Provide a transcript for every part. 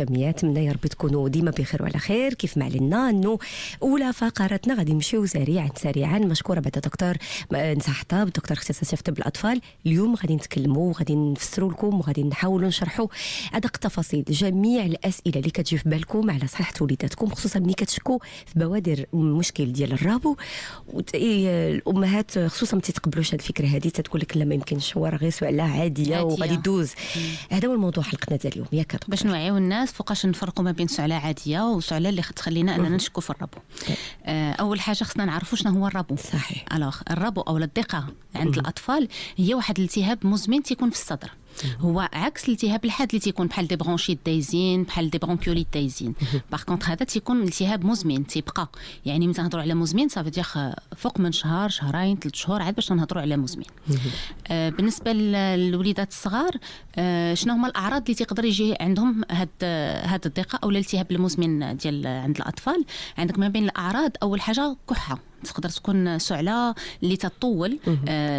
جميع نتمنى يا ربي تكونوا ديما بخير وعلى خير. كيف ما علينا انه اولى فقرتنا غادي نمشيو سريعا مشكوره بعد دكتور نصح طاب دكتور اختصاصي في طب الاطفال. اليوم غادي نتكلموا وغادي نفسروا لكم وغادي نحاولوا نشرحوا ادق تفاصيل جميع الاسئله اللي كتجي في بالكم على صحه وليداتكم، خصوصا ملي كتشكوا في بوادر المشكل ديال الرابو. الامهات خصوصا ما تيتقبلوش هذه الفكره هذه، تتقول لك لا ما يمكنش، هو راه غير سؤال عاديه وغادي يدوز. هذا هو الموضوع حلقتنا ديال اليوم ياك باش نوعيو الناس فوقاش نفرقوا ما بين سعلة عاديه وسعلة اللي تخلينا اننا نشكو في الربو. اول حاجه خصنا نعرفوا شنو هو الربو. صحيح. الوغ الربو او الضيقه عند الاطفال هي واحد الالتهاب مزمن تيكون في الصدر. هو عكس الالتهاب الحاد اللي تيكون بحال دي برونشيت دايزين، بحال دي برونكيوليت دايزين. باغ كونطخ هذا تيكون التهاب مزمن تيبقى، يعني ملي نهضروا على مزمن صافي دير فوق من شهر شهرين 3 شهور عاد باش نهضروا على مزمن. بالنسبه للوليدات الصغار شنو هما الاعراض اللي تقدر يجي عندهم هاد الضيقه او الالتهاب المزمن ديال عند الاطفال؟ عندك ما بين الاعراض اول حاجه كحه، تقدر تكون سعلة اللي تطول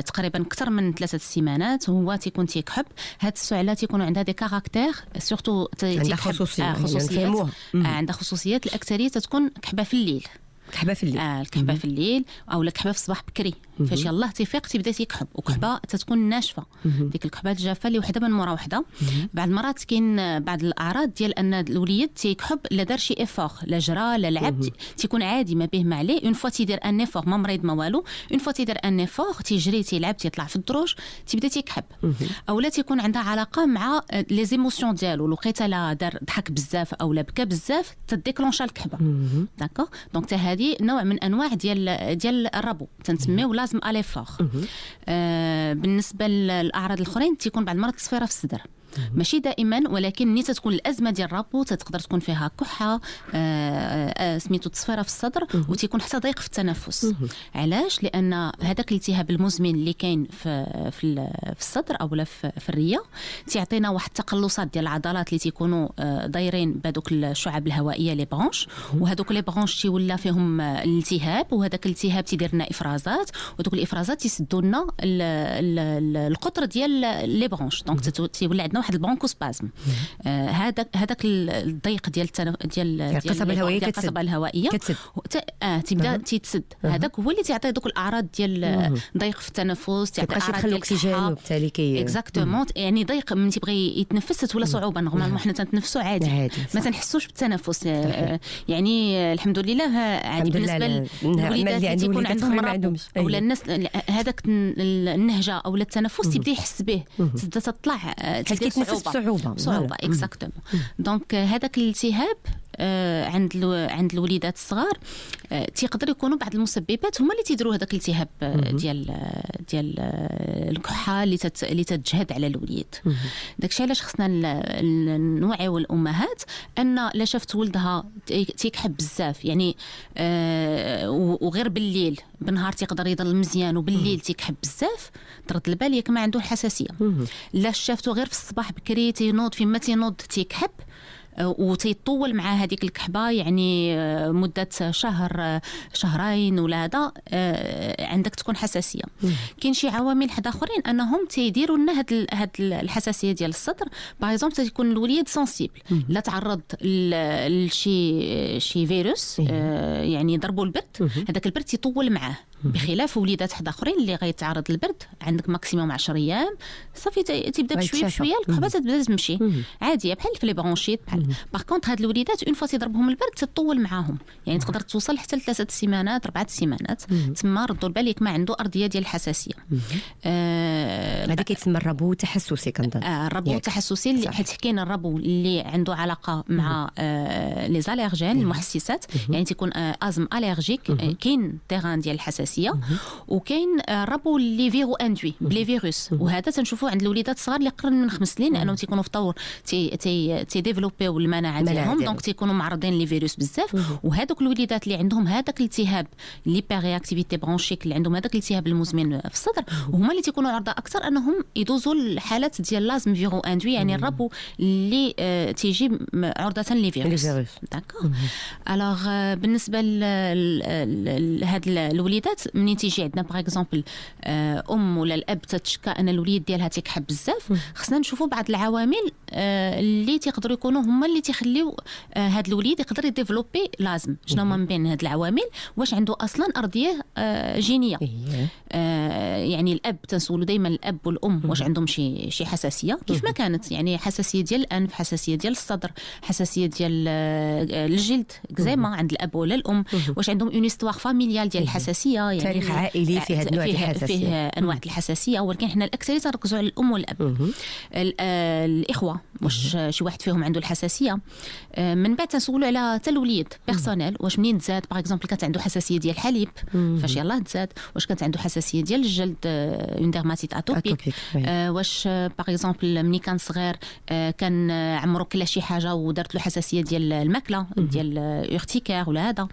تقريبا اكثر من 3 سيمانات، هو تيكون تيكحب. هاد السعلة تيكونوا عندها دي كاركتير سورتو عندها خصوصيات عندها خصوصيات. الاكثريه تتكون كحبه في الليل، كحبه في الليل الكحبه في الليل او الكحبه في الصباح بكري فاش يلاه تيفيق تيبدا تيكحب، وكحبه تتكون ناشفه ديك الكحبات الجافه اللي وحده من مورا وحده. بعض المرات كاين بعض الاعراض ديال ان الوليد تيكحب لا دار شي ايفور، لا جرى لا لعب، تيكون عادي ما به ما عليه. اون فوا تيدير ان ايفور ما مريض ما والو، اون فوا تيدير ان ايفور تيجري تيلعب تيطلع في الدروج تيبدا تيكحب. او لا تيكون عندها علاقه مع لي زيموسيون ديالو، لقيتها لا دار ضحك بزاف او لا بكى بزاف تديكلونشا الكحبه. داكوغ دونك هذه نوع من انواع ديال الربو تنسميو لازم اليفور. بالنسبه للاعراض الاخرين تيكون بعض المرات تصفيره في الصدر، ماشي دائما ولكن ملي تكون الازمه ديال الربو تقدر تكون فيها كحه سميتو تصفيره في الصدر، وتيكون حتى ضيق في التنفس. علاش؟ لان هذاك الالتهاب المزمن اللي كاين في الصدر او في الريه تيعطينا واحد التقلصات ديال العضلات اللي تيكونوا دايرين بهذوك الشعب الهوائيه لي برونش، وهذوك لي برونش تيولى فيهم الالتهاب، وهذاك الالتهاب تيدير لنا افرازات، ودوك الافرازات تيسدوا لنا القطر ديال لي برونش، دونك تيولي عندنا واحد البرونكوسبازم. هذاك الضيق ديال القصبه الهوائيه كتسد تبدا تيتسد. هذاك هو اللي تيعطي دوك الاعراض ديال ضيق في التنفس، تعطي اعراض ديال الاكسجين وبالتالي اكزاكتومون. يعني ضيق من تيبغي يتنفس تولى صعوبه. نورمالمون حنا تنتنفسوا عادي ما تنحسوش بالتنفس. يعني الحمد لله عادي. بالنسبه للوليدات اللي تيكون عندهم ربو اولا الناس هذاك النهجه او التنفس تيبدا يحس به، تبدا تطلع صعوبه اكزاكتومون. دونك هذاك الالتهاب عند الوليدات الصغار تيقدر يكونوا بعض المسببات هما اللي تيديروا هذاك الالتهاب ديال الكحه اللي تتجهد على الوليد. داكشي علاش خصنا نوعيو الامهات ان لا شافت ولدها تيكحب بزاف يعني وغير بالليل، بالنهار تيقدر يضل مزيان وبالليل تيكحب بزاف، ترد البال ياك ما عنده الحساسيه. لا شافته غير في الصباح بكري تينوض فيما تينوض تيكحب وتيطول مع هذيك الكحبه يعني مده شهر شهرين ولا هذا عندك تكون حساسيه. كاين شي عوامل حدا اخرين انهم تيديروا لنا هاد الحساسيه ديال الصدر. باغ اكزومبل تيكون الوليد سنسيبل، لا تعرض لشي فيروس يعني ضربوا البرد، هذاك البرد تيطول معاه، بخلاف وليدات حدا اخرين اللي غيتعرض للبرد عندك ماكسيموم 10 ايام صافي تبدا بشويه الكحبه تبدا تمشي عاديه بحال في لي برونشيت بحال. باغ كونط هاد الوليدات اون فوا تضربهم البرد تطول معاهم، يعني تقدر توصل حتى ل3 سيمانات 4 سيمانات. تما ردوا البال ياك ما عنده ارضيه ديال الحساسيه. هذا كيتسمى الربو التحسسي كنظن. الربو التحسسي اللي حيت كاين الربو اللي عنده علاقه مع لي زاليرجين المحسسات، يعني تيكون ازم الرجيك كاين تيران ديال الحساسيه، وكاين الربو اللي فيرو اندوي بلي فيروس، وهذا تنشوفوه عند الوليدات الصغار اللي قرن من 5 سنين لانه تيكونوا في طور تي ديفلوبيو المناعه ديالهم، دونك تيكونوا معرضين لي فيروس بزاف. وهذوك الوليدات اللي عندهم هذاك الالتهاب ليبر رياكتيفيتي برونشيك اللي عندهم هذاك الالتهاب المزمن في الصدر، وهما اللي تيكونوا عرضه اكثر انهم يدوزوا الحالات ديال لازم فيرو اندوي، يعني الربو اللي تيجي عرضه لفيروس. داكوغ. الوغ بالنسبه لهاد الوليدات مرات منين تيجي عندنا باغ اكزومبل ولا الاب تتشكى ان الوليد ديالها تيكحب بزاف، خصنا نشوفوا بعض العوامل اللي تيقدروا يكونوا هما اللي تيخليو هذا الوليد يقدر يديفلوبي لازم. شنو هما من بين هاد العوامل؟ واش عنده اصلا ارضيه جينيه؟ يعني الاب تنسولوا دائما الاب والام واش عندهم شي حساسيه كيف ما كانت، يعني حساسيه ديال الانف، حساسيه ديال الصدر، حساسيه ديال الجلد كزيما عند الاب ولا الام، واش عندهم اون استوار فاميليال ديال الحساسيه، يعني تاريخ عائلي في هذا النوع الحساسيه، فيه انواع الحساسيه، ولكن حنا الاكثريه تنركزوا على الام والاب. الاخوه واش شي واحد فيهم عنده الحساسيه، من بعد تنسولوا على حتى الوليد بيرسونيل، واش منين تزاد باغ اكزومبل كانت عنده حساسيه ديال الحليب فاش يلاه تزاد، واش كانت عنده حساسيه ديال الجلد اون ديرماتيت اتوبيك، واش باغ اكزومبل ملي كان صغير كان عمرو كلا شي حاجه ودارت له حساسيه ديال الماكله ديال اورتيكار ولا هذا،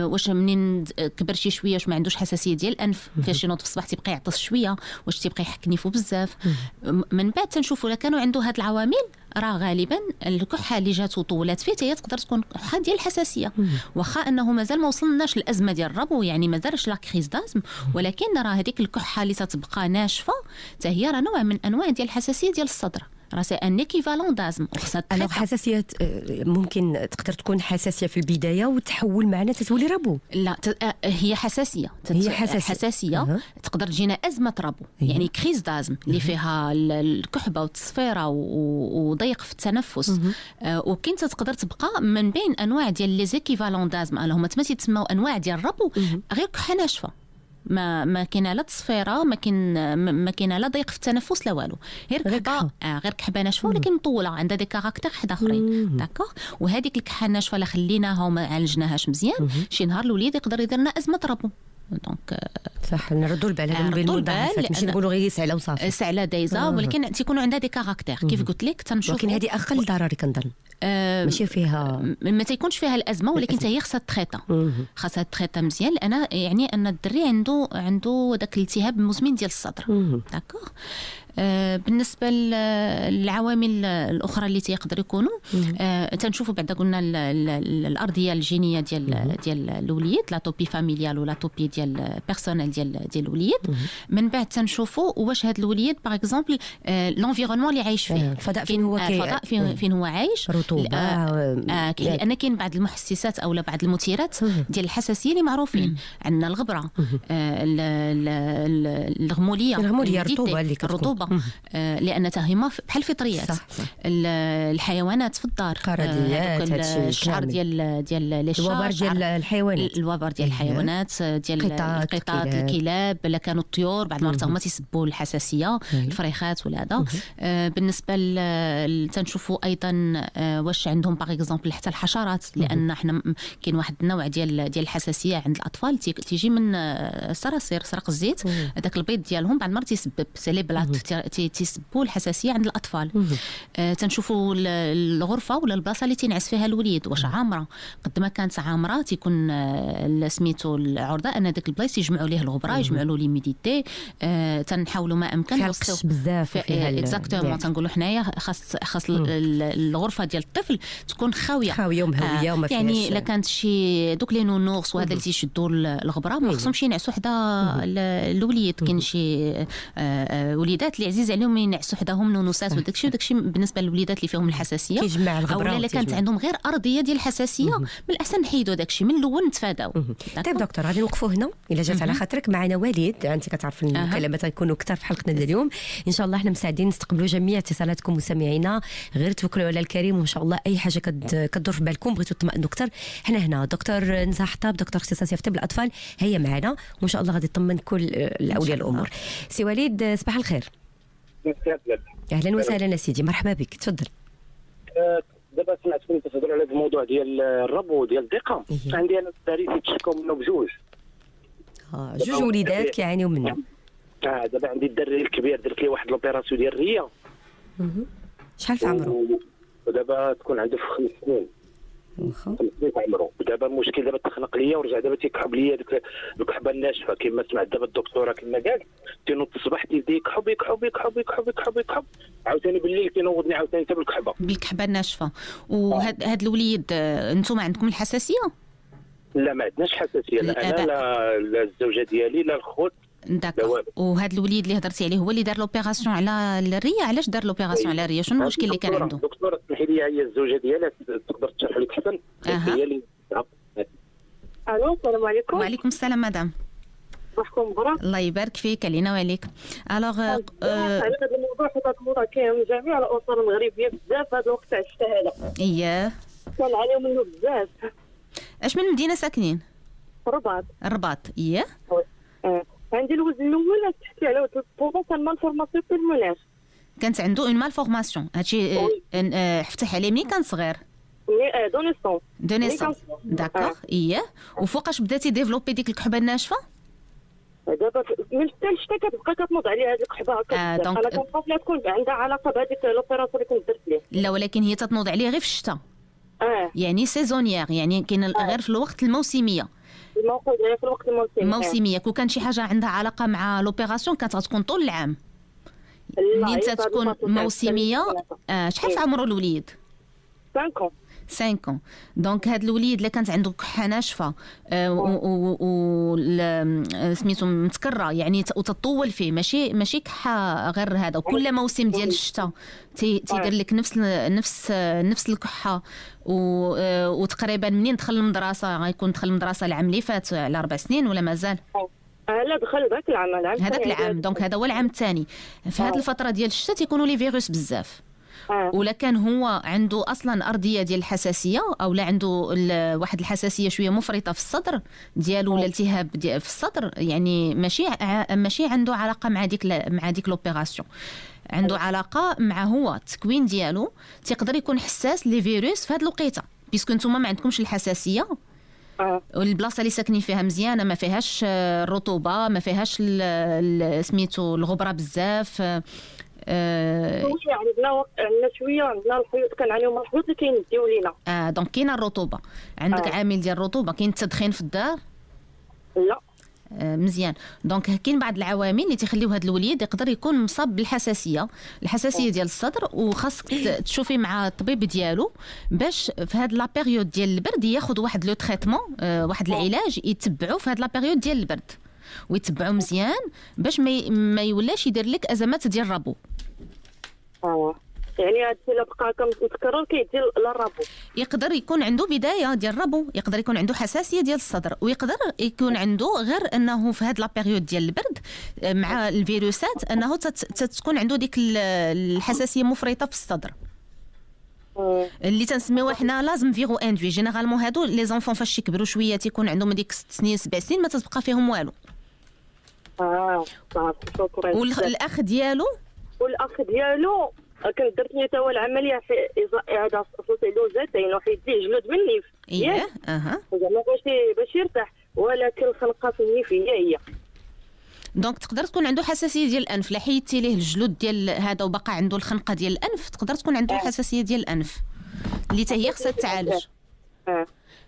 واش منين كبر شي شويه واش ما عندوش حساسيه ديال الانف، فاش ينوض في الصباح تيبقى يعطس شويه، واش تيبقى يحك نيفو بزاف. من بعد تنشوفوا الا كانوا عنده هاد العوامل راه غالبا الكحه اللي جات وطولات فيه هي تقدر تكون كحه ديال الحساسيه، واخا انه مازال ما وصلناش للازمه ديال الربو، يعني ما دارش لا كريز دازم، ولكن راه هذيك الكحه اللي تتبقى ناشفه حتى هي راه نوع من انواع ديال الحساسيه ديال الصدر، راه سي ان ايكيفالون دازم وخصها تريطا. حساسيه ممكن تقدر تكون حساسيه في البدايه وتحول معنا تتولي ربو؟ لا هي حساسيه حساسيه تقدر تجينا ازمه ربو، يعني كريز دازم اللي فيها الكحبه والتصفيره وضيق في التنفس، وكاين تقدر تبقى من بين انواع ديال لي زيكيفالون دازم، هما تسموا انواع ديال الربو، غير كحه ناشفه، ما كاينه لا تصفيره، ما كاينه لا ضيق في التنفس لا والو، غير كحبه ناشفه ولكن مطوله عندها دي كاركتير حدا اخرين داكوغ. وهذيك الكحه الناشفه لا خليناها وما عالجناهاش مزيان شي نهار الوليد يقدر يدير لنا ازمه ربو. دونك صح نردوا البال هذو بالمضاعفات، ماشي نقولوا غير سعله وصافي، سعله دايزه، ولكن تيكونوا عندها دي كاركتير كيف قلت لك تنشوف، ولكن هذه اقل ضرر كنظن ماشي فيها ما تيكونش فيها الازمه، ولكن حتى هي خاصها تريطا مزيان، لان يعني ان الدري عنده داك الالتهاب المزمن ديال الصدر داكوغ. بالنسبه للعوامل الاخرى اللي تيقدر يكونوا تنشوفوا بعدا قلنا الارضيه الجينيه ديال الوليد، لا توبي فاميليال ولا توبي ديال بيرسونيل ديال الوليد. من بعد تنشوفوا واش هذا الوليد باغ اكزومبل لونفيرونمون اللي عايش فيه، الفضاء فين هو الفضاء فين هو عايش، رطوبه، لان كاين بعض المحسسات او بعض المثيرات ديال الحساسيه اللي معروفين عندنا، الغبره، الغموليه الرطوبه لان هما بحال الفطريات، الحيوانات في الدار، الشعر ديال الوبر ديال الحيوانات، ديال القطط، الكلاب، لا كانوا الطيور بعض المرات هما تيسبوا الحساسيه، الفريخات ولا هذا. بالنسبه تنشوفوا ايضا واش عندهم باغ اكزومبل حتى الحشرات، لان حنا كاين واحد النوع ديال الحساسيه عند الاطفال تيجي من الصراصير، سرق الزيت، هذاك البيض ديالهم بعض المرات تيسبب سلي بلاط تيسبوا الحساسيه عند الاطفال. تنشوفوا الغرفه ولا البلاصه اللي تينعس فيها الوليد واش عامره، قد ما كانت عامره تيكون سميتو العرضه ان داك البلايص يجمعوا ليه الغبره، يجمعوا له ليميديتي، تنحاولوا ما امكن نوصلوا بزاف اكزاكتومون. تنقولوا حنايا خاص الغرفه ديال الطفل تكون خاويه ومهويه وما فيهاش، يعني الا كانت شي دوك لي نونورس وهذا اللي تيشدوا الغبره ما خصهمش ينعسوا حدا الوليد. كاين شي وليدات اللي عزيز عليهم ينعسوا حداهم نونوسات وداكشي بالنسبه للوليدات اللي فيهم الحساسيه كيجمع الغبره، او كانت عندهم غير ارضيه ديال الحساسيه من الاحسن نحيدوا داكشي من الاول نتفاداو. طيب دكتور غادي نوقفوا هنا الا جات على خاطرك. معنا وليد، انت كتعرف الكلمات غيكونوا كثر في حلقتنا ديال اليوم ان شاء الله. احنا مستعدين نستقبلوا جميع اتصالاتكم مستمعينا، غير توكلوا على الكريم وان شاء الله اي حاجه كدور في بالكم بغيتوا تطمئنوا اكثر حنا هنا. دكتور نزاح حطاب، دكتور اختصاصي في طب الاطفال، هي معنا وان شاء الله غادي تطمن كل الاولياء الامور. سي وليد صباح الخير. اهلا وسهلا سيدي، مرحبا بك، تفضل. دابا سمعتكم تهضروا على هذا الموضوع ديال الربو ديال الضيقه. عندي انا الدراري تيتشكاو منه بجوج، جوج وليدات كيعانيو منه. دابا عندي الدري الكبير درت ليه واحد لوبيراسيون ديال الريه. شحال في عمره؟ ودابا تكون عنده في 5 سنين. 5 سنين عمره. ودابا المشكل دابا تخلق ليا ورجع دابا تيكحب ليا ديك الكحبه الناشفه كما سمعت دابا الدكتوره كما قالت، تينوض الصباح تيبدا يكحب عاوتاني بالليل كينوضني عاوتاني حتى بالكحبه الناشفه. وهاد الوليد انتم عندكم الحساسيه؟ لا ما عندناش حساسيه، لا انا لا الزوجه ديالي لا الخوت. داكور. وهذا الوليد اللي هضرتي عليه هو اللي دار لوبيراسيون على الريه، علاش دار لوبيراسيون على الريه؟ شنو المشكل اللي كان عنده؟ دكتوره اسمحي لي، هي الزوجه ديالها تقدر تشرح لك حسن. هي اللي الو السلام عليكم. وعليكم السلام مدام. صباحكم مبروك. الله يبارك فيك علينا وعليك. الوغ على هذا الموضوع، حيت هذا الموضوع كاين جميع الاسر المغربيه بزاف هذا الوقت تاع الشتاء هذا. اييه كنعانيو منه بزاف. اش من مدينه ساكنين؟ الرباط. الرباط. اييه. عندي الولد الاول تحكي على الطوبه كان مالفورماسيون في المناخ. كانت عنده اون مالفورماسيون، هادشي فتح عليه ملي كان صغير. دو نيسونس. داكوغ. اييه. وفوقاش بداتي ديفلوبي ديك الكحبه الناشفه؟ دابا من الشتا كتبقى كتنوض عليها هذيك الكحبه هكا. انا كنخاف لا تكون عندها علاقه بهذيك لوبيراسيون اللي كنت درت ليه. لا ولكن هي تتنوض عليه غير في الشتاء. يعني سيزونيير، يعني كاين غير في الوقت الموسميه. الموقع ديالها في الوقت الموسميه. كون كان شي حاجه عندها علاقه مع لوبيراسيون كانت غتكون طول العام. اللي انت تكون موسميه. شحال في عمره الوليد؟ 5 ans. دونك هاد الوليد اللي كانت عنده كحه ناشفه و سميتو متكرره، يعني وتطول فيه، ماشي كحه غير هذا، وكل موسم ديال الشتاء تيدير لك نفس الكحه، وتقريبا منين دخل المدرسه غيكون دخل المدرسه العام اللي فات على 4 سنين ولا مازال؟ لا دخل ذاك العام. هذاك العام. دونك هذا هو العام الثاني. في هذه الفتره ديال الشتاء تيكونوا لي فيروس بزاف. ولا كان هو عنده اصلا ارضيه ديال الحساسيه، او لا عنده واحد الحساسيه شويه مفرطه في الصدر ديالو، ولا التهاب في الصدر، يعني ماشي عنده علاقه مع ديك لوبيراسيون، عنده علاقه مع هو التكوين ديالو تيقدر يكون حساس لي فيروس في هذه الوقيته، بيسكو نتوما ما عندكمش الحساسيه. والبلاصه اللي ساكنين فيها مزيانه، ما فيهاش الرطوبه، ما فيهاش سميتو الغبره بزاف. شويه عندنا شويه، عندنا الحيوط كنعانيو من الحيوط اللي كينزيو لينا. دونك كاينه الرطوبه عندك. عامل ديال الرطوبه. كاين التدخين في الدار؟ لا. مزيان. دونك كاين بعض العوامل اللي تخليو هذا الوليد يقدر يكون مصاب بالحساسيه ديال الصدر، وخاصك تشوفي مع الطبيب ديالو باش في هاد لا بيريود ديال البرد ياخذ واحد لو تريتمون، واحد العلاج يتبعوه في هاد لا بيريود ديال البرد، ويتبعوا مزيان باش ما يولاش يدير لك ازمات ديال الربو. يعني هادشي الا بقى كمتكرر كيدي للربو. يقدر يكون عنده بدايه ديال الربو، يقدر يكون عنده حساسيه ديال الصدر، ويقدر يكون عنده غير انه في هاد لا بيريود ديال البرد مع الفيروسات انه تكون عنده ديك الحساسيه مفرطه في الصدر، اللي تنسميوها حنا لازم فيرو اندوي. جينيرالمون هادو لي زونفون فاش يكبروا شويه تيكون عندهم ديك 6 سنين 7 سنين ما تتبقى فيهم والو. شكرا. والاخ ديالو كنت درت ليه توا العمليه في اعاده صوتيلوزاتين وحيد ليه جلود من النيف. زعما باش يرتاح، ولكن الخنقه في النيف هي. دونك تقدر تكون عنده حساسيه ديال الانف، لا حيدتي ليه الجلود ديال هذا وبقى عنده الخنقه ديال الانف، تقدر تكون عنده حساسيه ديال الانف اللي حتى هي خصها تعالج.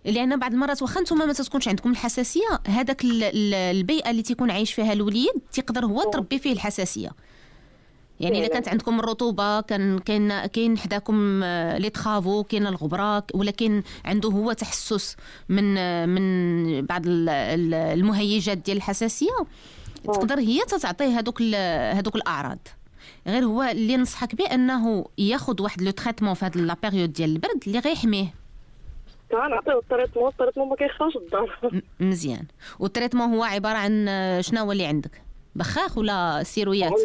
لان بعض المرات واخا نتوما ما تكونش عندكم الحساسيه، هذاك البيئه اللي تيكون عايش فيها الوليد تقدر هو تربي فيه الحساسيه. يعني الا كانت عندكم الرطوبه، كاين حداكم لي طرافو، كاين الغبره، ولكن عنده هو تحسس من بعض المهيجات ديال الحساسيه، تقدر هي تعطيه هذوك الاعراض. غير هو اللي نصحك به انه ياخذ واحد لو تريتمون في هذه لا بيريود ديال البرد اللي غيحميه. كنعطيو التريتمون ما كيخرجش الدار. مزيان. والتريتمون هو عباره عن شنو هو اللي عندك؟ بخاخ ولا سيرويات؟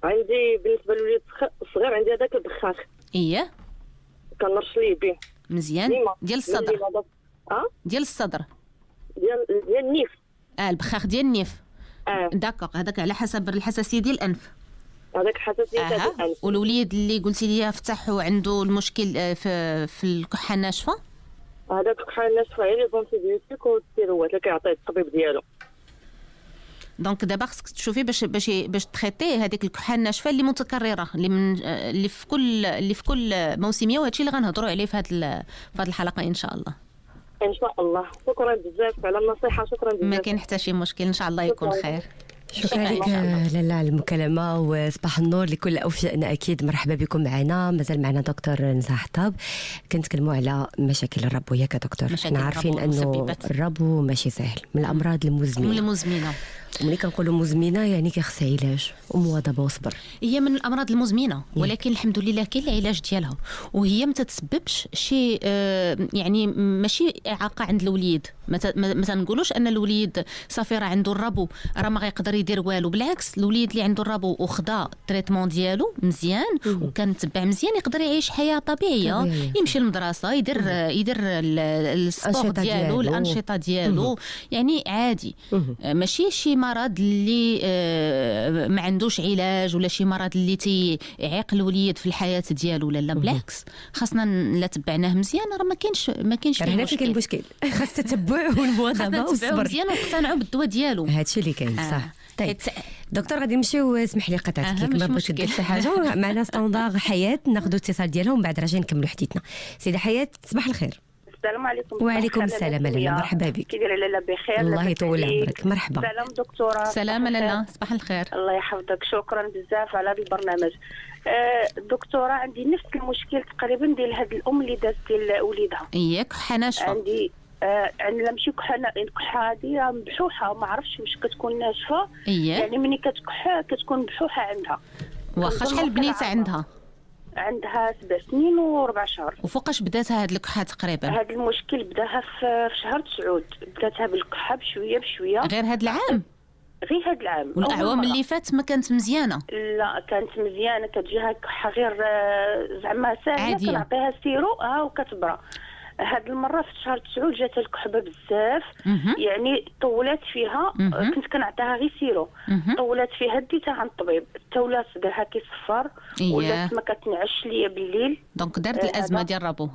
عندي بالنسبه للوليد الصغير عندي هذاك البخاخ. كنرش ليه به. مزيان. ديال الصدر؟ ديال الصدر ديال النيف. البخاخ ديال النيف. داكوغ. هذاك على حسب الحساسيه ديال الانف. هذاك حساسيه ديال الانف. والوليد اللي قلتي لي فتح وعنده المشكل في الكحه الناشفه؟ هذاك الكحه الناشفه هي لي زونتيبيوتيك والستيروات اللي كيعطيه الطبيب ديالو. دونك دابا خصك تشوفي باش تريتي هذيك الكحه الناشفه اللي متكرره، اللي في كل موسميه، وهادشي اللي غنهضروا عليه في هذه الحلقه ان شاء الله. ان شاء الله. شكرا بزاف على النصيحه. شكرا بزاف. ما كاين حتى شي مشكل، ان شاء الله يكون خير. شكرا لك لاله على المكالمه، وصباح النور لكل اوفيائنا. اكيد مرحبا بكم معنا. مازال معنا دكتور نزار حطاب، كنتكلموا على مشاكل الربو. ياك دكتور، احنا عارفين انه الربو ماشي سهل، من الامراض المزمنه. وملي كنقولوا مزمنه يعني كيخص علاج ومواظبه وصبر. هي من الامراض المزمنه، ولكن الحمد لله كاين العلاج ديالها، وهي ما تتسببش شي يعني ماشي اعاقه عند الوليد. ما تنقولوش ان الوليد صافي راه عنده الربو راه ما غيقدر يدير والو. بالعكس، الوليد اللي عنده الربو وخدا التريتمون ديالو مزيان وكان تبع مزيان يقدر يعيش حياه طبيعيه. يمشي للمدرسه، يدير السبور ديالو، الانشطه ديالو، يعني عادي. ماشي شي مرض اللي ما عندوش علاج، ولا شي مرض اللي تيعيق الوليد في الحياه ديالو. لا بالعكس، خاصنا لا تبعناه مزيان راه ما كاينش هنا فين كاين المشكل. خاص التتبع والمواظبه والصبر مزيان ونقتنعوا بالدواء ديالو. هادشي اللي كاين صح. طيب دكتور غادي نمشيو، اسمح لي قطعتك ما بغيتش ندير شي حاجه. معنا ستوندار حياه، ناخذوا اتصال ديالها ومن بعد راجعين نكملوا حديثنا. سيده حياه صباح الخير. السلام عليكم. وعليكم السلام لاله، مرحبا بك. كي دايره لاله؟ بخير، الله يطول عمرك. مرحبا. سلام دكتوره. سلام لاله، صباح الخير. الله يحفظك، شكرا بزاف على هذا البرنامج. دكتوره عندي نفس المشكل تقريبا ديال هاد الام اللي دازت لوليدها. ياك حناشفه عندي لما مشي الكحه هذه مبحوحه، ما عرفتش واش كتكون ناشفه. يعني ملي كتكح كتكون مبحوحه عندها. واخا شحال البنيته عندها 7 سنين و4 شهور. وفوقاش بداتها هاد الكحه تقريبا؟ هاد المشكل بداها في شهر 9. بداتها بالكحه بشويه. غير هاد العام؟ غير هاد العام. والاعوام اللي فات ما كانت مزيانه؟ لا كانت مزيانه، كتجيها كحه غير زعما ساهله، كنعطيها سيرو وكتبرى. هاد المره في شهر 9 جات الكحبه بزاف. يعني طولات فيها. كنت كنعطيها غير سيرو. طولات فيها ديتها عند الطبيب، التولات دارها كيصفر. ولات ما كتنعش ليا بالليل. دونك دارت الازمه ديال الربو.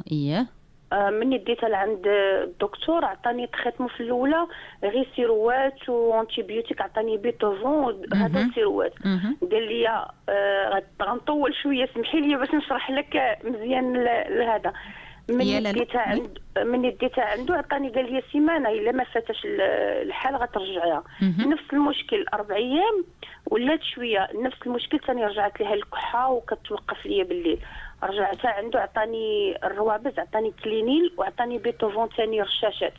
مني ديتها لعند الدكتور عطاني تخيتمو في الاولى غير سيروات وانتيبيوتيك، عطاني بيتوفون هذا سيروات. قال لي غنطول شويه، سمحي لي باش نشرح لك مزيان لهذا. من ديتها عنده عطاني قال لي سيمانه الا ما فاتش الحال غترجعيها. نفس المشكل 4 ايام ولات شويه نفس المشكل ثاني، رجعت لها الكحه وكتوقف ليا بالليل. رجعتها عنده عطاني الروابز، عطاني كلينيل وعطاني بيتوفون ثاني رشاشات.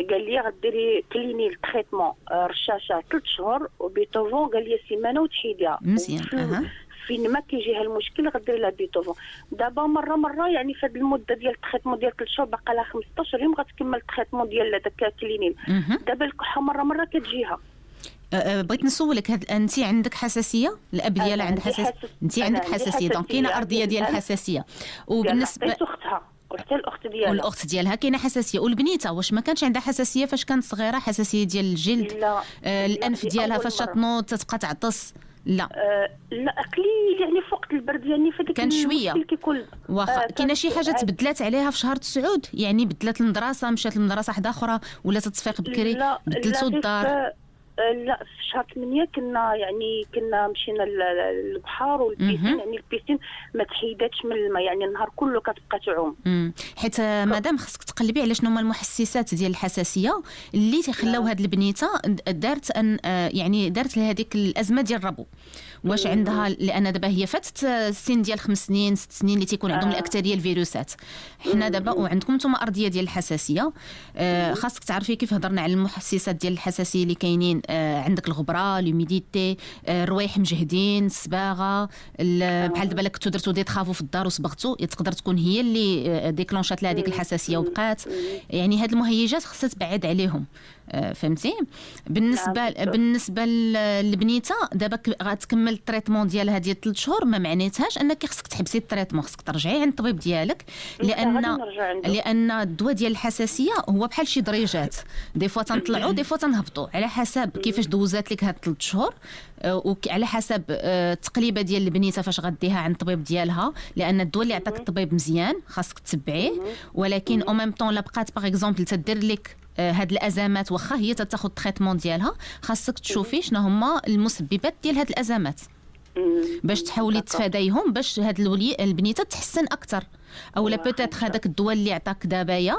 قال لي غديري كلينيل تريتمون رشاشه 3 شهور، وبيتوفون قال لي سيمانه وتحيديها مزيان. فين ما كيجيها المشكل غدير لها بيتوفون. دابا مره يعني في هذه المده ديال التريتمون ديال 3 شهور باقا لها 15 يوم غتكمل التريتمون ديال داك كلينيل. دابا الكحه مره كتجيها. بغيت نسولك، انت عندك حساسيه؟ الاب ديالها عنده حساسيه؟ انت عندك حساسيه، دونك كاينه ارضيه ديال الحساسيه. وبالنسبه اختها وحتى الاخت ديالها كاينه حساسيه. والبنيته واش ما كانش عندها حساسيه فاش كانت صغيره؟ حساسيه ديال الجلد؟ لا. الانف ديالها فاش تنوض تتبقى تعطس؟ لا قليل يعني في وقت البرد، يعني في ديك كان شويه واخا. كاينه شي حاجه تبدلات عليها في شهر 9؟ يعني بدلات المدرسه، مشات للمدرسه حدا اخرى، ولا تتصفيق بكري، بدلتو الدار؟ لا في شهر 8 كنا مشينا للبحر والبيسين. يعني البيسين ما تحيداتش من الماء، يعني النهار كله كتبقى تعوم. حيت مادام خصك تقلبي على شنو هما المحسسات ديال الحساسيه اللي تيخلاو هاد البنيته دارت يعني دارت لهذيك الازمه ديال الربو. واش عندها؟ لان دابا هي فاتت السن ديال 5 سنين 6 سنين اللي تيكون عندهم الاكثريه الفيروسات. حنا دابا وعندكم نتوما ارضيه ديال الحساسيه. خاصك تعرفي كيف هضرنا على المحسسات ديال الحساسيه اللي كاينين. عندك الغبره، لوميديتي، الروايح مجهدين، الصباغه، بحال دابا كنتو درتو دي طرافو في الدار وصبغتو، تقدر تكون هي اللي ديكلونشات لها هذيك الحساسيه وبقات. يعني هاد المهيجات خصها تبعد عليهم. فهمتي؟ بالنسبه للبنيته دابا غتكمل التريتمون ديالها ديال 3 شهور، ما معناتهاش انك خصك تحبسي التريتمون، خصك ترجعي عند الطبيب ديالك، لان الدواء ديال الحساسيه هو بحال شي دريجات، دي فوا تنطلعوا دي فوا تنهبطوا على حسب كيفاش دوزات لك هاد 3 شهور، وعلى حسب التقليبه ديال البنيته فاش غديها عند الطبيب ديالها. لان الدواء اللي عطاك الطبيب مزيان خاصك تتبعيه، ولكن او ميم طون لا بقات باغ اكزومبل تدير لك هاد الازمات، واخا هي تاخذ التريتمون ديالها، خاصك تشوفي شنو هما المسببات ديال هاد الازمات باش تحاولي تفاديهم، باش هاد البنيته تحسن اكثر. او لا بوتيتر هذاك الدواء اللي عطاك دابايا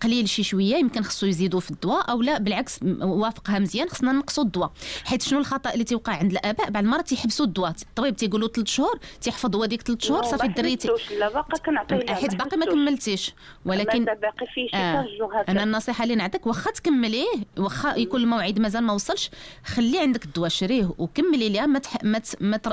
قليل شي شويه، يمكن خصو يزيدوا في الدواء، او لا بالعكس وافقها مزيان خصنا نقصوا الدواء. حيت شنو الخطا اللي تيوقع عند الاباء؟ بعض المرات تيحبسوا الدواء، الطبيب تيقولوا 3 شهور تيحفظ هو ديك 3 شهور صافي الدري لا باقا كنعطيه حيت باقي ما كملتيش. ولكن باقي فيه شي 15 جوغ هكا. انا النصيحه اللي نعطيك واخا تكمليه، واخا يكون الموعد مازال ما وصلش، خلي عندك الدواء شريه وكملي ليها،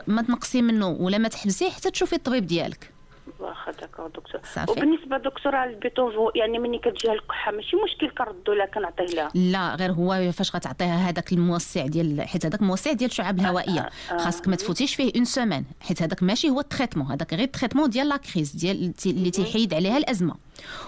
ما تنقصي منه ولا ما تحبسيه حتى تشوفي الطبيب ديالك. واخا داكور دكتور. صافي. وبالنسبه دكتوره البيتوفو يعني ملي كتجيها الكحه ماشي مشكل كنردوا لها كنعطيه لها؟ لا غير هو فاش غتعطيها هذاك الموسع ديال، حيت هذاك الموسع ديال الشعاب الهوائيه خاصك ما تفوتيش فيه اون سيمين، حيت هذاك ماشي هو التريتمون، هذاك غير التريتمون ديال لا كريز ديال اللي تيحيد عليها الازمه.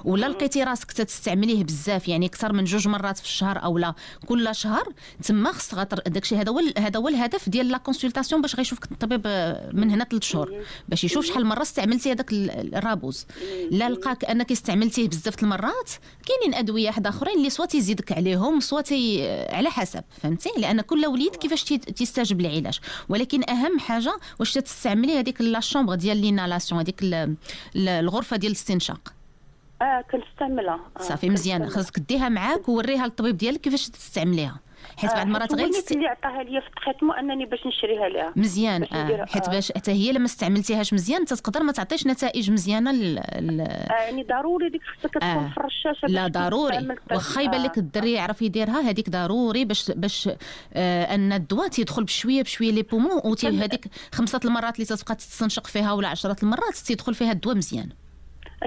ولا لقيتي راسك تستعمليه بزاف يعني اكثر من 2 مرات في الشهر او لا كل شهر، تما خص داكشي هذا هو الهدف ديال لا كونسلطاسيون، باش غيشوفك الطبيب من هنا 3 شهور باش يشوف شحال مره استعملتي هذاك الرابوز. لا لقاك انك استعملتيه بزاف المرات، كاينين ادويه واحد اخرين اللي سوا تيزيدك عليهم سوا على حسب، فهمتي؟ لان كل وليد كيفاش تيستجب للعلاج. ولكن اهم حاجه واش تستعملي هذيك لا شومبر ديال لينالاسيون، هذيك الغرفه ديال الاستنشاق. كنستعملها. صافي مزيان، خاصك ديها معاك ووريها للطبيب ديالك كيفاش تستعمليها، حيت بعض المرات غير اللي عطاها ليا في التريتمون انني باش نشريها لها مزيان. حيت باش حتى هي لما استعملتيهاش مزيان تقدر ما تعطيش نتائج مزيانه يعني ضروري ديك خصها كتكون في الرشاشه. لا ضروري، واخا يبان لك الدري يعرف يديرها، هذيك ضروري باش ان الدواء تيدخل بشويه لي بومون، هذيك 5 المرات اللي تبقى تستنشق فيها ولا 10 المرات تيدخل فيها الدواء مزيان.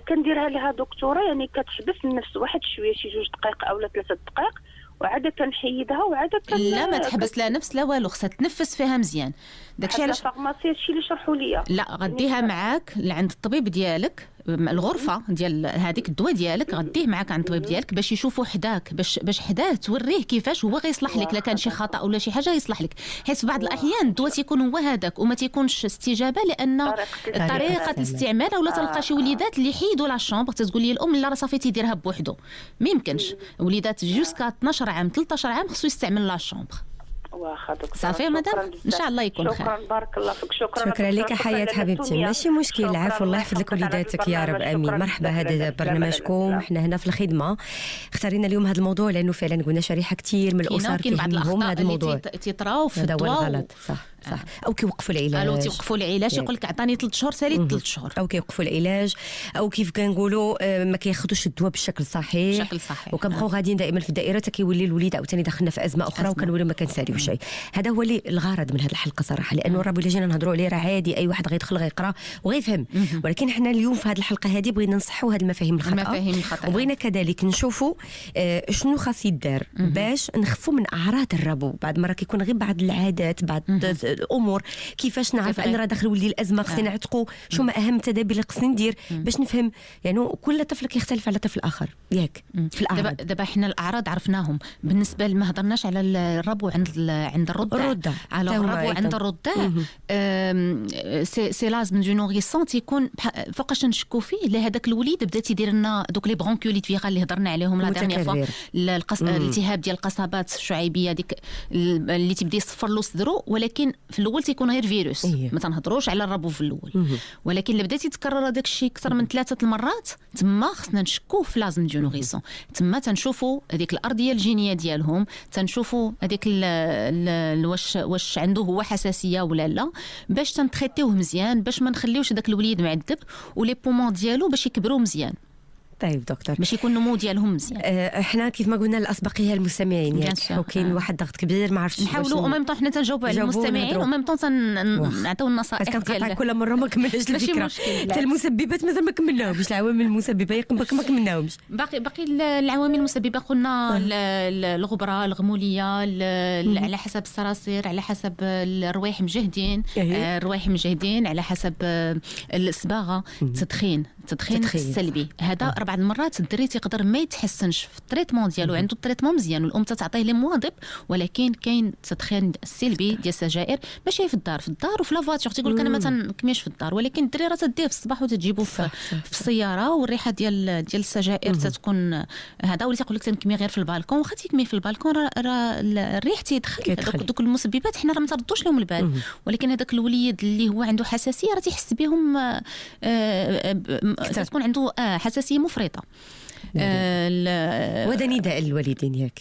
كنديرها لها دكتوره يعني كتحبس النفس واحد شويه شي 2 دقائق او 3 دقائق، وعاده كنحيدها وعاده لا ما تحبس لا نفس لا والو، خصها تنفس فيها مزيان. داكشي علاش الفارماسي هادشي اللي شرحوا ليا. لا غديها معاك لعند الطبيب ديالك، الغرفه ديال هذيك الدواء ديالك غديه معاك عند الطبيب ديالك باش يشوفوا حداك، باش حداه توريه كيفاش هو غيصلح لك. لا كان شي خطا ولا شي حاجه يصلح لك، حيت في بعض الاحيان الدواء تيكون هو هذاك وما تيكونش استجابه لان طريقه الاستعمال. ولا تلقى شي وليدات اللي يحيدوا لا شومبر، تتقول لي الام لا راه صافي تيديرها بوحدو، ما يمكنش. وليدات جوسكا 12 عام 13 عام خصو يستعمل لا شومبر. واخا دكتور صافي مدام، ان شاء الله يكون خير. شكرا بارك الله فيك. شكرا لك حياة حبيبتي، ماشي مشكل، العفو، الله يحفظ لك وليداتك يا رب، امين. مرحبا، هذا برنامجكم، احنا هنا في الخدمه. اختارينا اليوم هذا الموضوع لانه فعلا قلنا شريحه كثير من الاسر كيهمهم هذا الموضوع، تيطراو في الدواء غلط. صح او كيوقفوا العلاج، قالوا تيوقفوا العلاج، يقول لك عطاني 3 شهور سالي 3 شهور، او كيوقفوا العلاج، او كيف كنقولوا ما كياخذوش الدواء بالشكل صحيح. وكنبقاو غاديين دائما في الدائره كيولي الوليد عاوتاني دخلنا في ازمه اخرى وكنوليو ما كنساليو شيء. هذا هو اللي الغرض من هذه الحلقه صراحه، لانه الراه الا جينا نهضروا عليه راه عادي اي واحد غيدخل غيقرا وغيفهم، ولكن حنا اليوم في هذه الحلقه هذه بغينا نصحوا هذه المفاهيم الخاطئه، وبغينا كذلك نشوفوا شنو خاص يدار باش نخفوا من اعراض الربو. بعد مره كيكون غير بعض العادات، بعض الامور، كيفاش نعرف ان راه داخل ولي الازمه خصني نعتقو، شو ما اهم التدابير اللي خصني ندير باش نفهم. يعني كل طفل كيختلف على طفل اخر ياك في الاعراض. دابا حنا الاعراض عرفناهم، بالنسبه ما هضرناش على الربو عند الرضع. على الربو عند الرضع سي لازم دو نوريسون تيكون فوقاش نشكو فيه لهذاك الوليد بدا تيدير لنا دوك لي برونكوليت فيغال اللي هضرنا عليهم لا دانيير فوا، الالتهاب ديال القصبات الشعيبيه ديك اللي تبدا يصفر له صدرو، ولكن في الاول تيكون غير فيروس. ما تنهضروش على الربو في الاول، ولكن اللي بدا تيتكرر هذاك الشيء اكثر من 3 المرات تما خصنا نشكو في لازم دو نوريسون. تما تنشوفوا هذيك الارضيه الجينيه ديالهم، تنشوفوا هذيك واش عنده هو حساسيه ولا لا، باش تنتريتيوه مزيان، باش ما نخليوش داك الوليد معذب، ولي بومون ديالو باش يكبروا مزيان. طيب دكتور، باش يكون النمو ديالهم مزيان. احنا كيف ما قلنا الاسبقيه المستمعين ياك وكاين واحد ضغط كبير ما عرفتش نحاولوا او ميم طون حنا تنجاوبوا على المستمعين او ميم طون نعطيو النصائح ديالنا. كل مره ما كملناش الفكره، حتى المسببات مازال ما كملناهمش، العوامل المسببه ما كملناهمش. باقي العوامل المسببه قلنا الغبره، الغموليه، على حسب الصراصير، على حسب الروايح مجهدين، على حسب الصباغه، التدخين السلبي. هذا بعض المرات الدري تيقدر ما يتحسنش في التريتمون ديالو، عنده التريتمون مزيان والام تعطيه لي مواظب، ولكن كاين التدخين السلبي ديال السجائر ماشي في الدار وفي لافواتور. تيقول لك انا ما تنكميش في الدار، ولكن الدري راه تديه في الصباح وتجيبو في السياره، والريحه ديال السجائر تتكون هذا. واللي تيقول لك تنكمي غير في البالكون، واخا تيكمي في البالكون راه الريح تيدخل. دوك المسببات حنا راه ما تردوش لهم البال، ولكن هذاك الوليد اللي هو عنده حساسيه راه تيحس بهم تكون عنده حساسيه مفرطه. وهذا نداء للوالدين ياك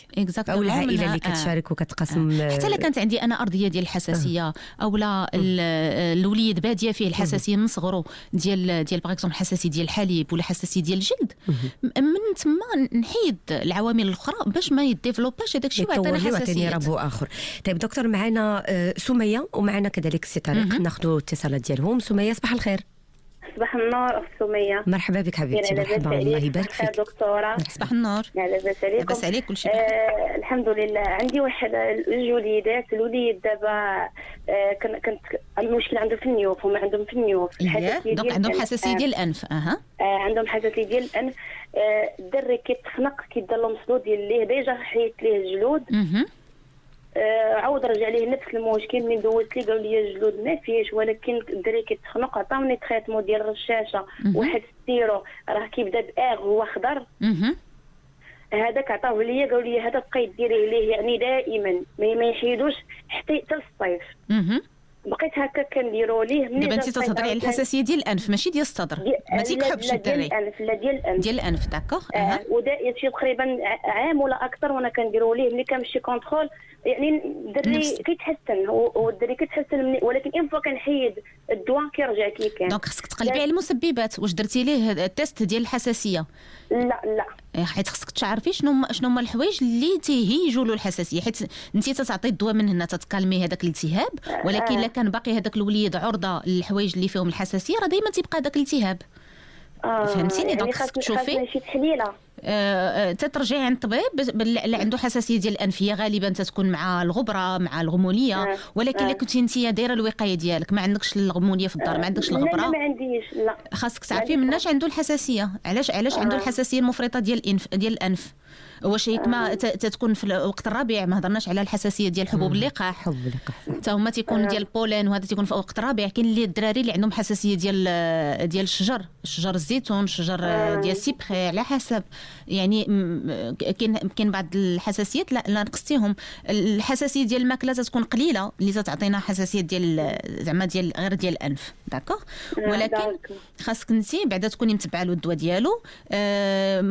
او العائله اللي كتشارك وكتقاسم. حتى الا كانت عندي انا ارضيه ديال الحساسيه او لا الوليد باديه فيه الحساسيه من صغره ديال باغ اكزومبل الحساسيه ديال الحليب ولا حساسيه ديال الجلد، من تما نحيد العوامل الاخرى باش ما يديفلوباش هذاك الشيء ويعطينا حساسيه ربو اخر. طيب دكتور، معنا سميه ومعنا كذلك سي طارق، ناخذوا الاتصالات ديالهم. سميه صباح الخير. صباح النور اخت سميه. مرحبا بك حبيبتي. مرحبا، الله يبارك فيك دكتورة. صباح النور. لاباس عليكم؟ لاباس عليك كل شيء. الحمد لله. عندي واحد جوج وليدات. الوليد دابا كنت المشكل عنده في النيوف، هما عندهم في النيوف الحساسيه دونك عندهم حساسيه ديال الانف. عندهم حساسيه ديال الانف. الدري كيتخنق كيدير له مسدود ديال ليه ديجا حيت ليه الجلود. عاود رجع ليه نفس المشكل. من دوزت ليه قالوا لي الجلود ما فيهش، ولكن الدري كيتخنق. عطاوني تريتمون ديال الرشاشه واحد السيرو راه كيبدا بآغ هو خضر. هذاك عطاوه ليا قالوا لي هذا بقيت ديريه ليه يعني دائما ما يحيدوش حتى الصيف. بقيت هكا كنديروا ليه. دابا انت تهضري على الحساسيه ديال الانف ماشي ديال الصدر، ما تيكحبش الدري. لا ديال الانف. ديال الانف داكوغ. ودائما شي تقريبا عام ولا اكثر وانا كنديروا ليه ملي كنمشي كونترول. يعني الدري كيتحسن، هو الدري كيتحسن ولكن ان فوا كنحيد الدواء كيرجع كي كان. دونك خصك تقلبي على المسببات. واش درتي ليه التيست ديال الحساسيه؟ لا حيت خصك تعرفي شنو هما الحوايج اللي تيهيجوا له الحساسيه، حيت انت تتعطي الدواء من هنا تتكالمي هذاك الالتهاب، ولكن الا كان باقي هذاك الوليد عرضه للحوايج اللي فيهم الحساسيه راه دائما تيبقى هذاك الالتهاب. فهمتيني؟ يعني دونك خصك تشوفي شي تحليله. تترجعي عند الطبيب اللي عنده حساسيه ديال الانفيه. غالبا تتكون مع الغبره مع الغموليه، ولكن الا كنتي انت دايره الوقايه ديالك ما عندكش الغموليه في الدار، ما عندكش الغبره. لا ما عنديش. لا خاصك تعرفي مناش عنده الحساسيه. علاش عنده الحساسيه المفرطه ديال الانف. واش هيك ما تتكون في الوقت الربيع. ما هضرناش على الحساسيه ديال حبوب اللقاح، حتى هما تيكون ديال البولين، وهذا تيكون في وقت الربيع. كاين اللي الدراري اللي عندهم حساسيه ديال الشجر الزيتون، الشجر ديال السيبخي، على حسب. يعني كاين بعض الحساسيات لا نقصتيهم. الحساسيه ديال الماكله تتكون قليله اللي تتعطينا حساسيه ديال زعما ديال غير ديال الانف داكوغ. ولكن خاصك انت بعدا تكوني متبعه له الدواء ديالو،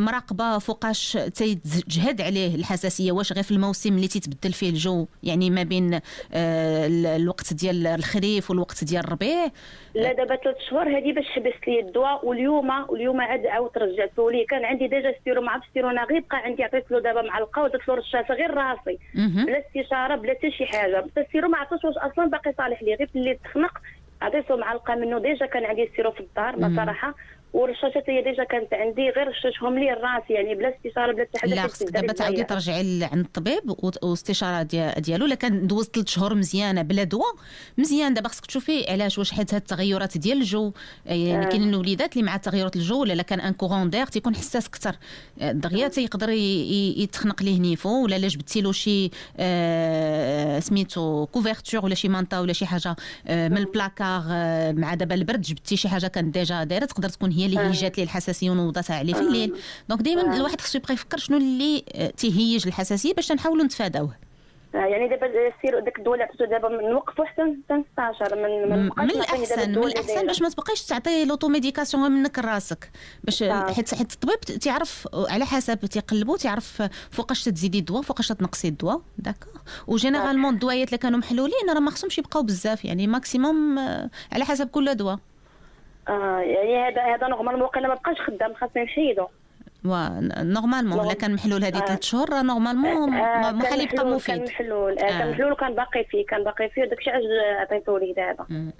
مراقبه فوقاش تجهد عليه الحساسيه. واش غير في الموسم اللي تيتبدل فيه الجو، يعني ما بين الوقت ديال الخريف والوقت ديال الربيع. لا دابا 3 شهور هذه باش حبست لي الدواء، واليوم عاود رجعته ليه. كان عندي ديجا ستيرو مع ستيرونا غيبقى عندي، عطيت له دابا معلقه ودرت له رشاشه غير راسي بلا استشاره بلا حتى شي حاجه. بس السيرو ما عرفتش واش اصلا باقي صالح لي، غير اللي تخنق عطيت له معلقه منه. ديجا كان عندي ستيرو في الدار ما صراحه، والرشاشات هي ديجا كانت عندي غير رشاشهم لي الراسي يعني بلا استشاره بلا حتى حاجه. لا خصك دابا تعاودي ترجعي عند الطبيب واستشاره ديالو. الا كان دوزت 3 شهور مزيانه بلا دواء مزيان. دابا خصك تشوفي علاش. واش حيت هاد التغيرات ديال الجو، يعني كاينين الوليدات اللي مع تغيرات الجو ولا كان ان كورون دير تيكون حساس اكثر دغيا تيقدر يتخنق ليه نيفو، ولا جبتي له شي سميتو كوفرتور ولا شي مانطا ولا شي حاجه من البلاكار. مع دابا البرد جبتي شي حاجه كانت ديجا دايره تقدر تكون هي اللي هيجات ليه الحساسيه ونوضتها عليه في الليل. دونك دائما الواحد خصو يبقى يفكر شنو اللي تيهيج الحساسيه باش نحاولوا نتفاداوه. يعني دابا سير داك الدواء اللي عطيتو دابا نوقفوا حتى 16 من الاحسن باش ما تبقايش تعطي لوطوميديكاسيون منك لراسك. باش حيت الطبيب تعرف على حسب تيقلبوا تعرف فوقاش تزيدي الدواء فوقاش تنقصي الدواء داكوغ. وجينيرالمون الدوايات اللي كانوا محلولين راه ما خصهمش يبقاو بزاف، يعني ماكسيموم على حسب كل دواء. يعني هذا نورمالمون وقيلا ما بقاش خدام خاصنا نحيدو. نورمالمون الا كان محلول هذه 3 شهور راه نورمالمون محال يبقى مفيد. كان محلول وكان باقي فيه داكشي علاش عطيتو ليه دابا.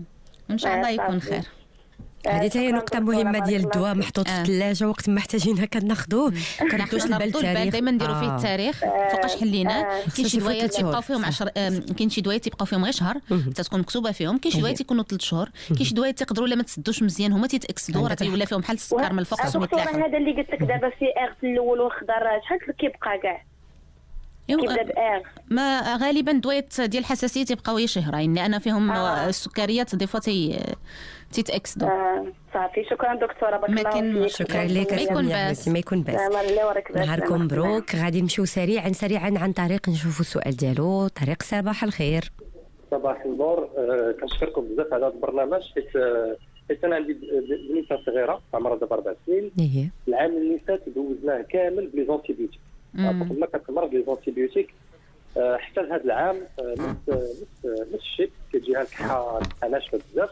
ان شاء الله يكون خير. هذه هي نقطة مهمة ديال الدواء محطوط في الثلاجة وقت ما محتاجينه كناخذوه كنردوش البال التاريخ. دائما نديروا فيه التاريخ فوقاش حليناه. كاين شي دوايات تيبقاو فيهم 10 كاين شي دوايات تيبقاو فيهم غير شهر تتكون مكتوبة فيهم. كاين شي دوايات تيكونوا 3 شهور. كاين شي دوايات تيقدروا لا ما تسدوش مزيان هما تيتاكسدوا راه تيولى فيهم بحال السكر من الفوق خصهم يتلاحوا. هذا اللي قلت لك دابا في اغ في الاول وخضر شحال كيبقى كاع كيبدا بآغ. ما غالبا دوايات ديال الحساسيه تيبقاو غير شهرين لان فيهم السكريات دي فوا تيتاكسدوا. صافي شكرا دكتوره بارك الله فيك. شكرا لك ما يكون باس. نهاركم مبروك. غادي نمشيو سريعا عن طريق نشوفوا السؤال ديالو. طريق صباح الخير. صباح النور. كنشكركم بزاف على هذا البرنامج حيت حيت انا عندي بنيته صغيره عمرها دابا 4 سنين. العام اللي فات دوزناه كامل بلي زونتيبيوتيك. ما كتمرض لي زونتيبيوتيك حتى لهذا العام نفس الشيء، كتجيها الكحه ناشفه بزاف،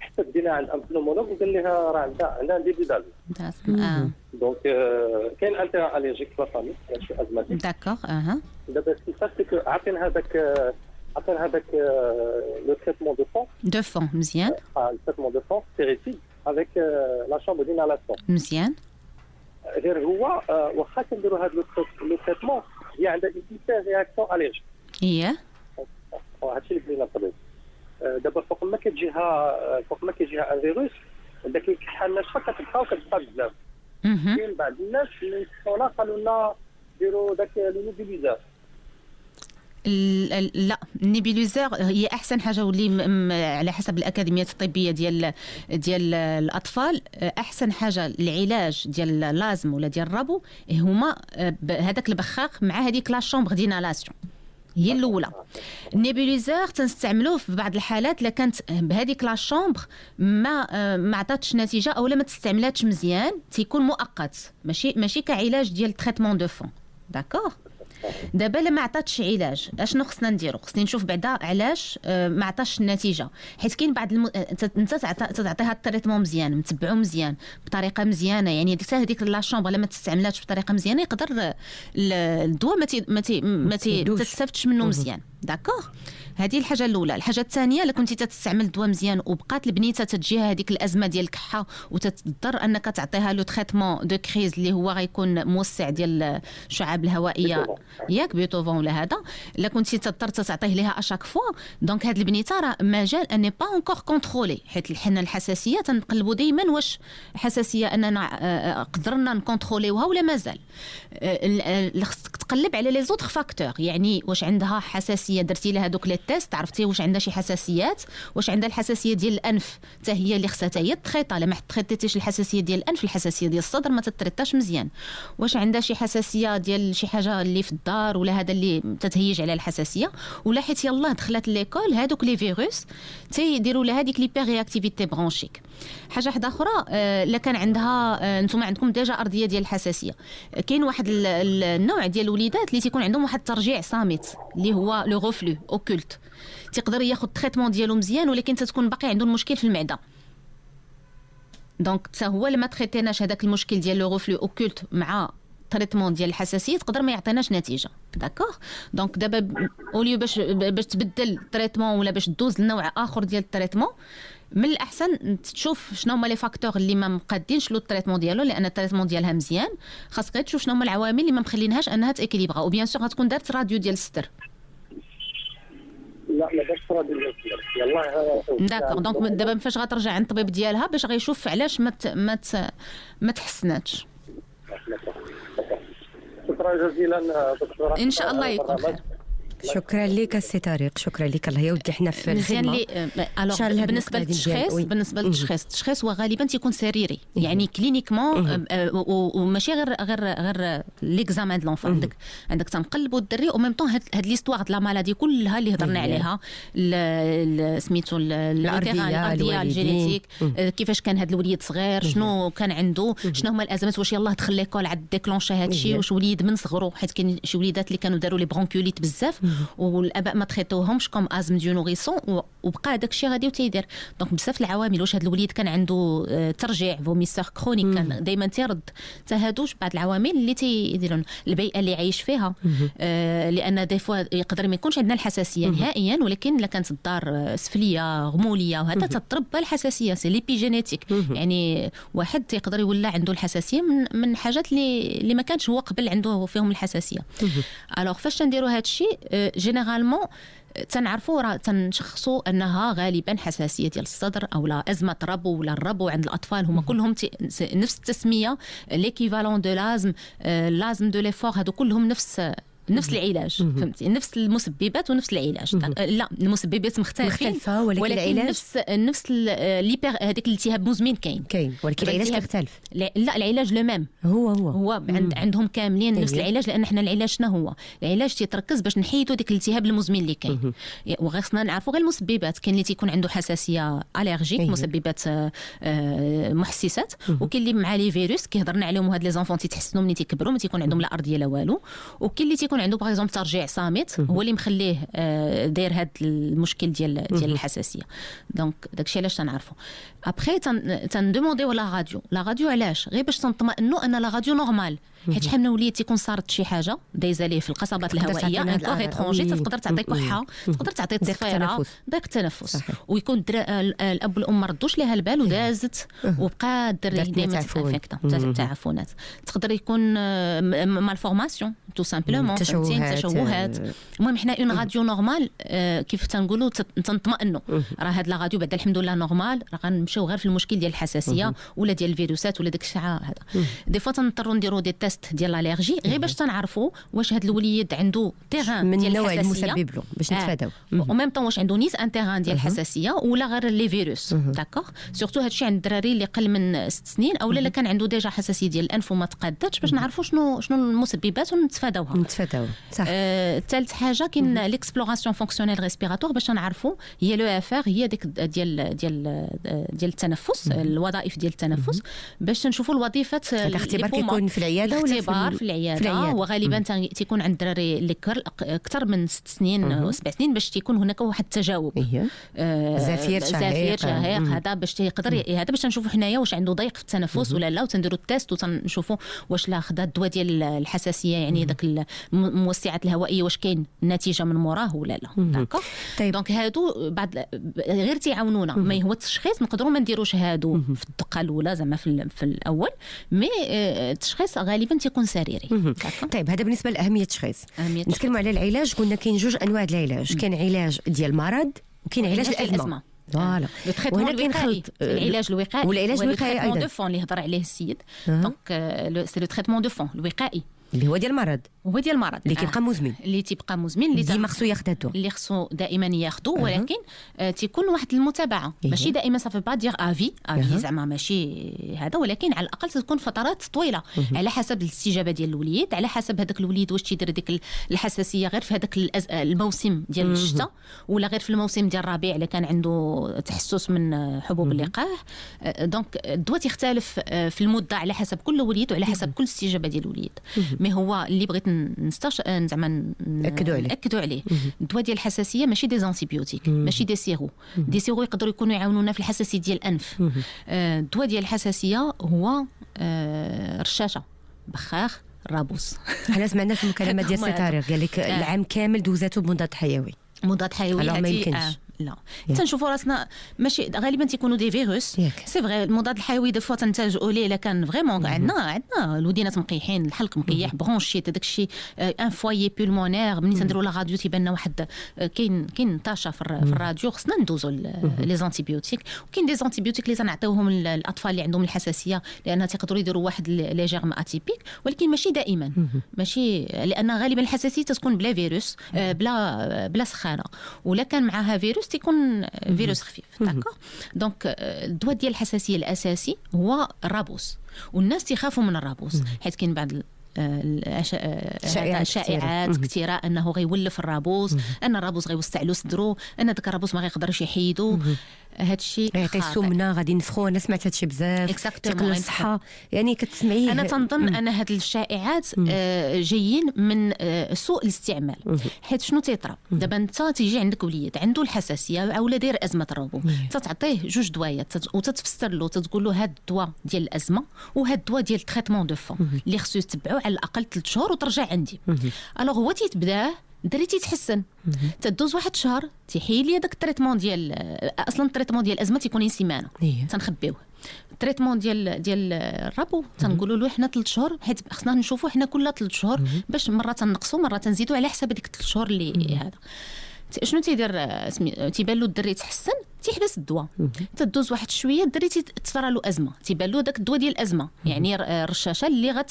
حتى بدينا عند انفلومولوج وقال لها راه عندها ديبي دال. دونك كاين انتيرا اليرجيك في لافامي، شي ازماتيك. داكوغ. دابا سي عطينا هذاك لو تريتمون دو فون مزيان. التريتمون دو فون ستيريتيد افيك لا شامبر دينالاسيون مزيان. غير هو واخا كنديروا هذا لو تريتمون هي عندها ايتير رياكسيون اليرجيك. هادشي اللي بغينا الطبيب. دابا فوق ما كيجيها ان فيروس، داك الكحه الناشفه كتبقى بزاف. كاين بعض الناس اللي وصلوا قالوا لنا ديروا داك النيبيليزور. لا، النيبيليزور هي احسن حاجه، واللي على حسب الاكاديميات الطبيه ديال الاطفال احسن حاجه العلاج ديال لازم ولا ديال الربو هما هذاك البخاخ مع هذيك لا شامبر دينالاسيون، هي الاولى. النيبيليزور تنستعملوه في بعض الحالات الا كانت بهذيك لا شامبر ما عطاتش نتيجه او ما تستعملاتش مزيان، تيكون مؤقت، ماشي كعلاج ديال تريتمون دو فون. داكوغ. دابا لما عطاتش علاج اشنو خصنا نديرو؟ خصني نشوف بعدا علاش ما عطاش النتيجه، حيت كاين بعض انت تعطيها التريتمون مزيان، متبعو مزيان بطريقه مزيانه، يعني هذيك لا شامبر لما تستعملاتش بطريقه مزيانه يقدر الدواء ما تستافدش منه مزيان. داكوغ. هذه الحاجه الاولى. الحاجه الثانيه، الا كنتي تستعمل الدواء مزيان وبقات البنيته تجيها هذيك الازمه ديال الكحه وتضطر انك تعطيها لو تريتمون دو كريز اللي هو غيكون موسع ديال الشعاب الهوائيه ياك بيتوفون ولا هذا، الا كنتي تضطر تعطيه ليها اشاك فوا، دونك هذه البنيته راه مازال اني با اونكور كونترولي، حيت حنا الحساسيه تنقلبوا دائما واش حساسيه اننا قدرنا نكونتروليوها ولا مازال. خصك تقلب على لي زوتر فاكتور، يعني واش عندها حساسيه، درتي لها دوك لي تيست، عرفتي واش عندها شي حساسيات، واش عندها الحساسيه ديال الانف حتى هي اللي خصها هي تريطا، لا ما تريطيتيش الحساسيه ديال الانف، الحساسيه ديال الصدر ما تتريطاش مزيان، واش عندها شي حساسيه ديال شي حاجه اللي في الدار ولا هذا اللي تتهيج على الحساسيه، ولا حيت يلاه دخلت ليكول هذوك لي فيروس تيديروا لها هذيك ليبر رياكتيفيتي برونشيك. حاجه واحده اخرى، الا كان عندها نتوما عندكم ديجا ارضيه ديال الحساسيه، كاين واحد النوع ديال الوليدات اللي تيكون عندهم واحد الترجيع صامت اللي هو لو غوفلو اوكولت، تقدر ياخذ التريتمون ديالو مزيان ولكن تتكون باقي عنده المشكل في المعده. دونك حتى هو لما تريتيناش هذاك المشكل ديال لو غوفلو اوكولت مع تريتمون ديال الحساسيه تقدر ما يعطيناش نتيجه. داكوغ. دونك دابا اوليو باش تبدل التريتمون ولا باش تدوز لنوع اخر ديال التريتمون، من الاحسن تشوف شنو هما لي فاكتور اللي ما مقادينش لو التريتمون ديالو، لان التريتمون ديالها مزيان، خاصك تشوف شنو هما العوامل اللي ما مخلينهاش انها تاكيليبرا، وبيان سور غتكون دارت راديو ديال الصدر. لا ما دارتش راديو ديال الصدر يلاه. داكوغ. دونك دابا فاش غترجع عند الطبيب ديالها باش غيشوف علاش ما تحسناتش. شكرا جزيلا دكتوره، ان شاء الله يكون خير. شكرا لك السي طارق، شكرا لك. الله يودي حنا في الخدمه. بالنسبه للتشخيص وغالبا تيكون سريري، يعني كلينيكمون وماشي غير ليكزامان دو لونفون. عندك تنقلبوا الدري او ميم طون هاد ليستواغ د لا مالادي كلها اللي هضرنا عليها، سميتو الارضيه الجينيتيك، كيفاش كان هاد الوليد صغير، شنو كان عنده، شنو هما الازمات، واش يلاه دخل ليكول عاد ديكلونشا هادشي، واش وليد من صغرو، حيت كاين شي وليدات اللي كانوا داروا لي برونكوليت بزاف والاباء ما تريتوهمش كوم ازم دو نوريسون وبقى هذاك الشيء غادي وتيدير. دونك بزاف العوامل، واش هذا الوليد كان عنده ترجيع فوميسور كرونيك كان دائما تيرد، حتى هادوش بعض العوامل اللي تيديروا البيئه اللي عايش فيها، لان دي فوا يقدر ما يكونش عندنا الحساسيه نهائيا، ولكن الا كانت الدار سفليه غموليه وهذا تضرب الحساسيه، سي ليبيجينيتيك، يعني واحد تيقدر يولى عنده الحساسيه من حاجات اللي ما كانش هو قبل عنده فيهم الحساسيه. الوغ فاش نديروا هذا الشيء جينيرالمون تنعرفوا راه تنشخصوا انها غالبا حساسيه ديال الصدر او لا ازمه ربو ولا الربو عند الاطفال، هما كلهم نفس التسميه، ليكيفالون دو لازم دو ليفور، هادو كلهم نفس العلاج فهمتي، نفس المسببات ونفس العلاج. لا المسببات مختلفه ولكن العلاج نفس هذيك الالتهاب مزمن كاين ولكن العلاج كيختلف. لا العلاج لو ميم هو عندهم كاملين نفس العلاج، لان حنا العلاج شنو هو؟ العلاج تيتركز باش نحيدوا ديك الالتهاب المزمن اللي كاين، وخصنا نعرفوا غير المسببات. كاين اللي تيكون عنده حساسيه اليرجيك مسببات محسسات، وكاين اللي مع لي فيروس كيهضرنا عليهم هاد لي زونفون تيتحسنوا ملي تيكبروا ما تيكون عندهم لا ارضيه لا والو، وكاين اللي تيكون عنده باغ اكزومبل ترجيع صامت هو اللي مخليه داير هاد المشكل ديال الحساسيه. دونك داكشي علاش تنعرفوا. ابخي تندومونديو لا راديو علاش؟ غير باش تنطمئنوا ان لا راديو نورمال، حيت شحال من وليد تيكون صارت شي حاجه دايزه ليه في القصبات الهوائيه انكور ايترونجي، تقدر تعطي كحه، تقدر تعطي تصفيره، ضيق التنفس، ويكون الاب والام ما ردوش ليها البال ودازت وبقى الدري ديما تافيكتا تعفنات. تقدر يكون مالفورماسيون تو سامبلومون، تشوهات. المهم حنا اون راديو نورمال كيف تنقولوا تنطمئنوا راه هاد لا راديو بعد الحمد لله نورمال، راه غنمشيو غير في المشكل ديال الحساسيه ولا ديال الفيروسات ولا داك الشيء هذا. دي فوا تنضطروا نديروا دي تيست ديال الالرجي غير باش تنعرفوا واش هاد الوليد عنده تيران ديال النوع الحساسيه المسبب له باش نتفاداو، وميم طون واش عنده نيس ان تيران ديال الحساسيه ولا غير لي فيروس. داكوغ سورتو هادشي عند الدراري اللي قل من 6 سنين او لا كان عنده ديجا حساسيه ديال الانف وما تقادتش، باش نعرفوا شنو المسببات ونتفاداوها. صح. ثالث حاجه كاين ليكسبلوراسيون فونكسيونيل ريسبيراتور باش نعرفوا هي لو اف ار، هي ديك ديال التنفس، الوظائف ديال التنفس، باش نشوفوا الوظيفات. الاختبار كيكون في العياده ولا في العياده وغالبا تيكون عند الدراري اللي اكثر من 6 سنين و7 سنين باش تيكون هناك واحد التجاوب زفير شهيق هذا باش تيقدر هذا باش نشوفوا حنايا واش عنده ضيق في التنفس ولا لا، وتنديروا التيست وتنشوفوا واش لا خدا الدواء ديال الحساسيه يعني داك الموسعات الهوائيه واش كاين نتيجه من موراه ولا لا. داكوغ دونك هادو بعد غير تيعاونونا، ما هو التشخيص نقدروا ما نديروش هادو في الدقه الاولى زعما في الاول، مي التشخيص غالبا تيكون سريري. طيب هذا بالنسبه لاهميه التشخيص. نتكلموا على العلاج، قلنا كاين جوج انواع ديال العلاج، كاين علاج ديال المرض وكاين علاج الازمه. فوالا وهنا كاين خلط العلاج الوقائي والعلاج الوقائي ايضا دو فون اللي هضر عليه السيد. دونك سي لو تريتمون دو فون الوقائي اللي هو ديال المرض، اللي كيبقى مزمن، اللي تيبقى مزمن، اللي ديما خصو ياخذ الدواء، اللي خصو دائما ياخذو، ولكن تيكون واحد المتابعه ماشي دائما صافي با دير افي زعما ماشي هذا، ولكن على الاقل تكون فترات طويله على حسب الاستجابه ديال الوليد، على حسب هذاك الوليد واش تيدير ديك الحساسيه غير في هذاك الموسم ديال الشتاء ولا غير في الموسم ديال الربيع اللي كان عنده تحسس من حبوب اللقاح. دونك الدواء تختلف في المده على حسب كل وليد وعلى حسب كل استجابه ديال الوليد. مي هو اللي بغيت زعما ناكدوا عليه الدواء ديال الحساسيه ماشي دي زانتيبيوتيك، ماشي دي سيرو. دي سيرو يقدروا يكونوا يعاونونا في الحساسيه ديال الانف. الدواء ديال الحساسيه هو رشاشه، بخاخ، رابوس. حنا سمعنا في المكالمه ديال سي طارق قال لك العام كامل دوزاتو بمضاد حيوي. مضاد حيوي ما يمكنش. لا تنشوفوا راسنا ماشي غالبا تيكونوا دي فيروس. سي فري المضاد الحيوي دو فوا تنتاجوا ليه الا كان فريمون عندنا الودينات مقيحين، الحلق مقيح، برونشيت، داك الشيء ان فوايي بولمونير. ملي تنديروا لا راديو تيبان لنا واحد كاين طاشه في الراديو، خصنا ندوزوا لي زانتيبيوتيك. وكاين دي زانتيبيوتيك اللي تنعطيوهم للاطفال اللي عندهم الحساسيه لانها تقدروا يديروا واحد لي جيرم اتيبيك، ولكن ماشي دائما، ماشي لان غالبا الحساسيه تكون بلا فيروس بلا سخانه، ولا كان معها فيروس تيكون فيروس خفيف. داكوغ دونك الدواء ديال الحساسيه الاساسي هو الرابوس، والناس تيخافوا من الرابوس حيت كاين بعض شائعات كثيره انه غيولف الرابوس، ان الرابوس غيوسع له صدرو، ان داك الرابوس ما غيقدرش يحيدو. هذا الشيء يعطي سمنه غادي ينفخوه. انا سمعت هادشي بزاف تقل الصحه، يعني كتسمعيه. انا تنظن ان هاد الشائعات جايين من سوء الاستعمال. حيت شنو تيطرا دابا انت تيجي عندك وليد عنده الحساسيه او داير ازمه الربو، تعطيه جوج دوايات وتتفسر له تقول له هاد الدواء ديال الازمه وهاد الدواء ديال التريتمون دو فون اللي خصو يتبعوه على الاقل 3 شهور وترجع عندي. الوغ هو تيتبداه دري تيتحسن، تدوز واحد الشهر تيحيد لي داك التريتمون ديال اصلا التريتمون ديال الازمه تيكون سيمانه تنخبيوه. التريتمون ديال الربو تنقولوا له حنا 3 شهور، حيت خصنا نشوفوا حنا كل 3 شهور باش مره تنقصوا مره تنزيدوا على حساب ديك 3 شهور اللي هذا. شنو تيدير تيبان له الدري تحسن، تيحبس الدواء تدوز واحد شويه الدري تصرى له ازمه تيبان له داك الدواء ديال الازمه يعني الرشاشه اللي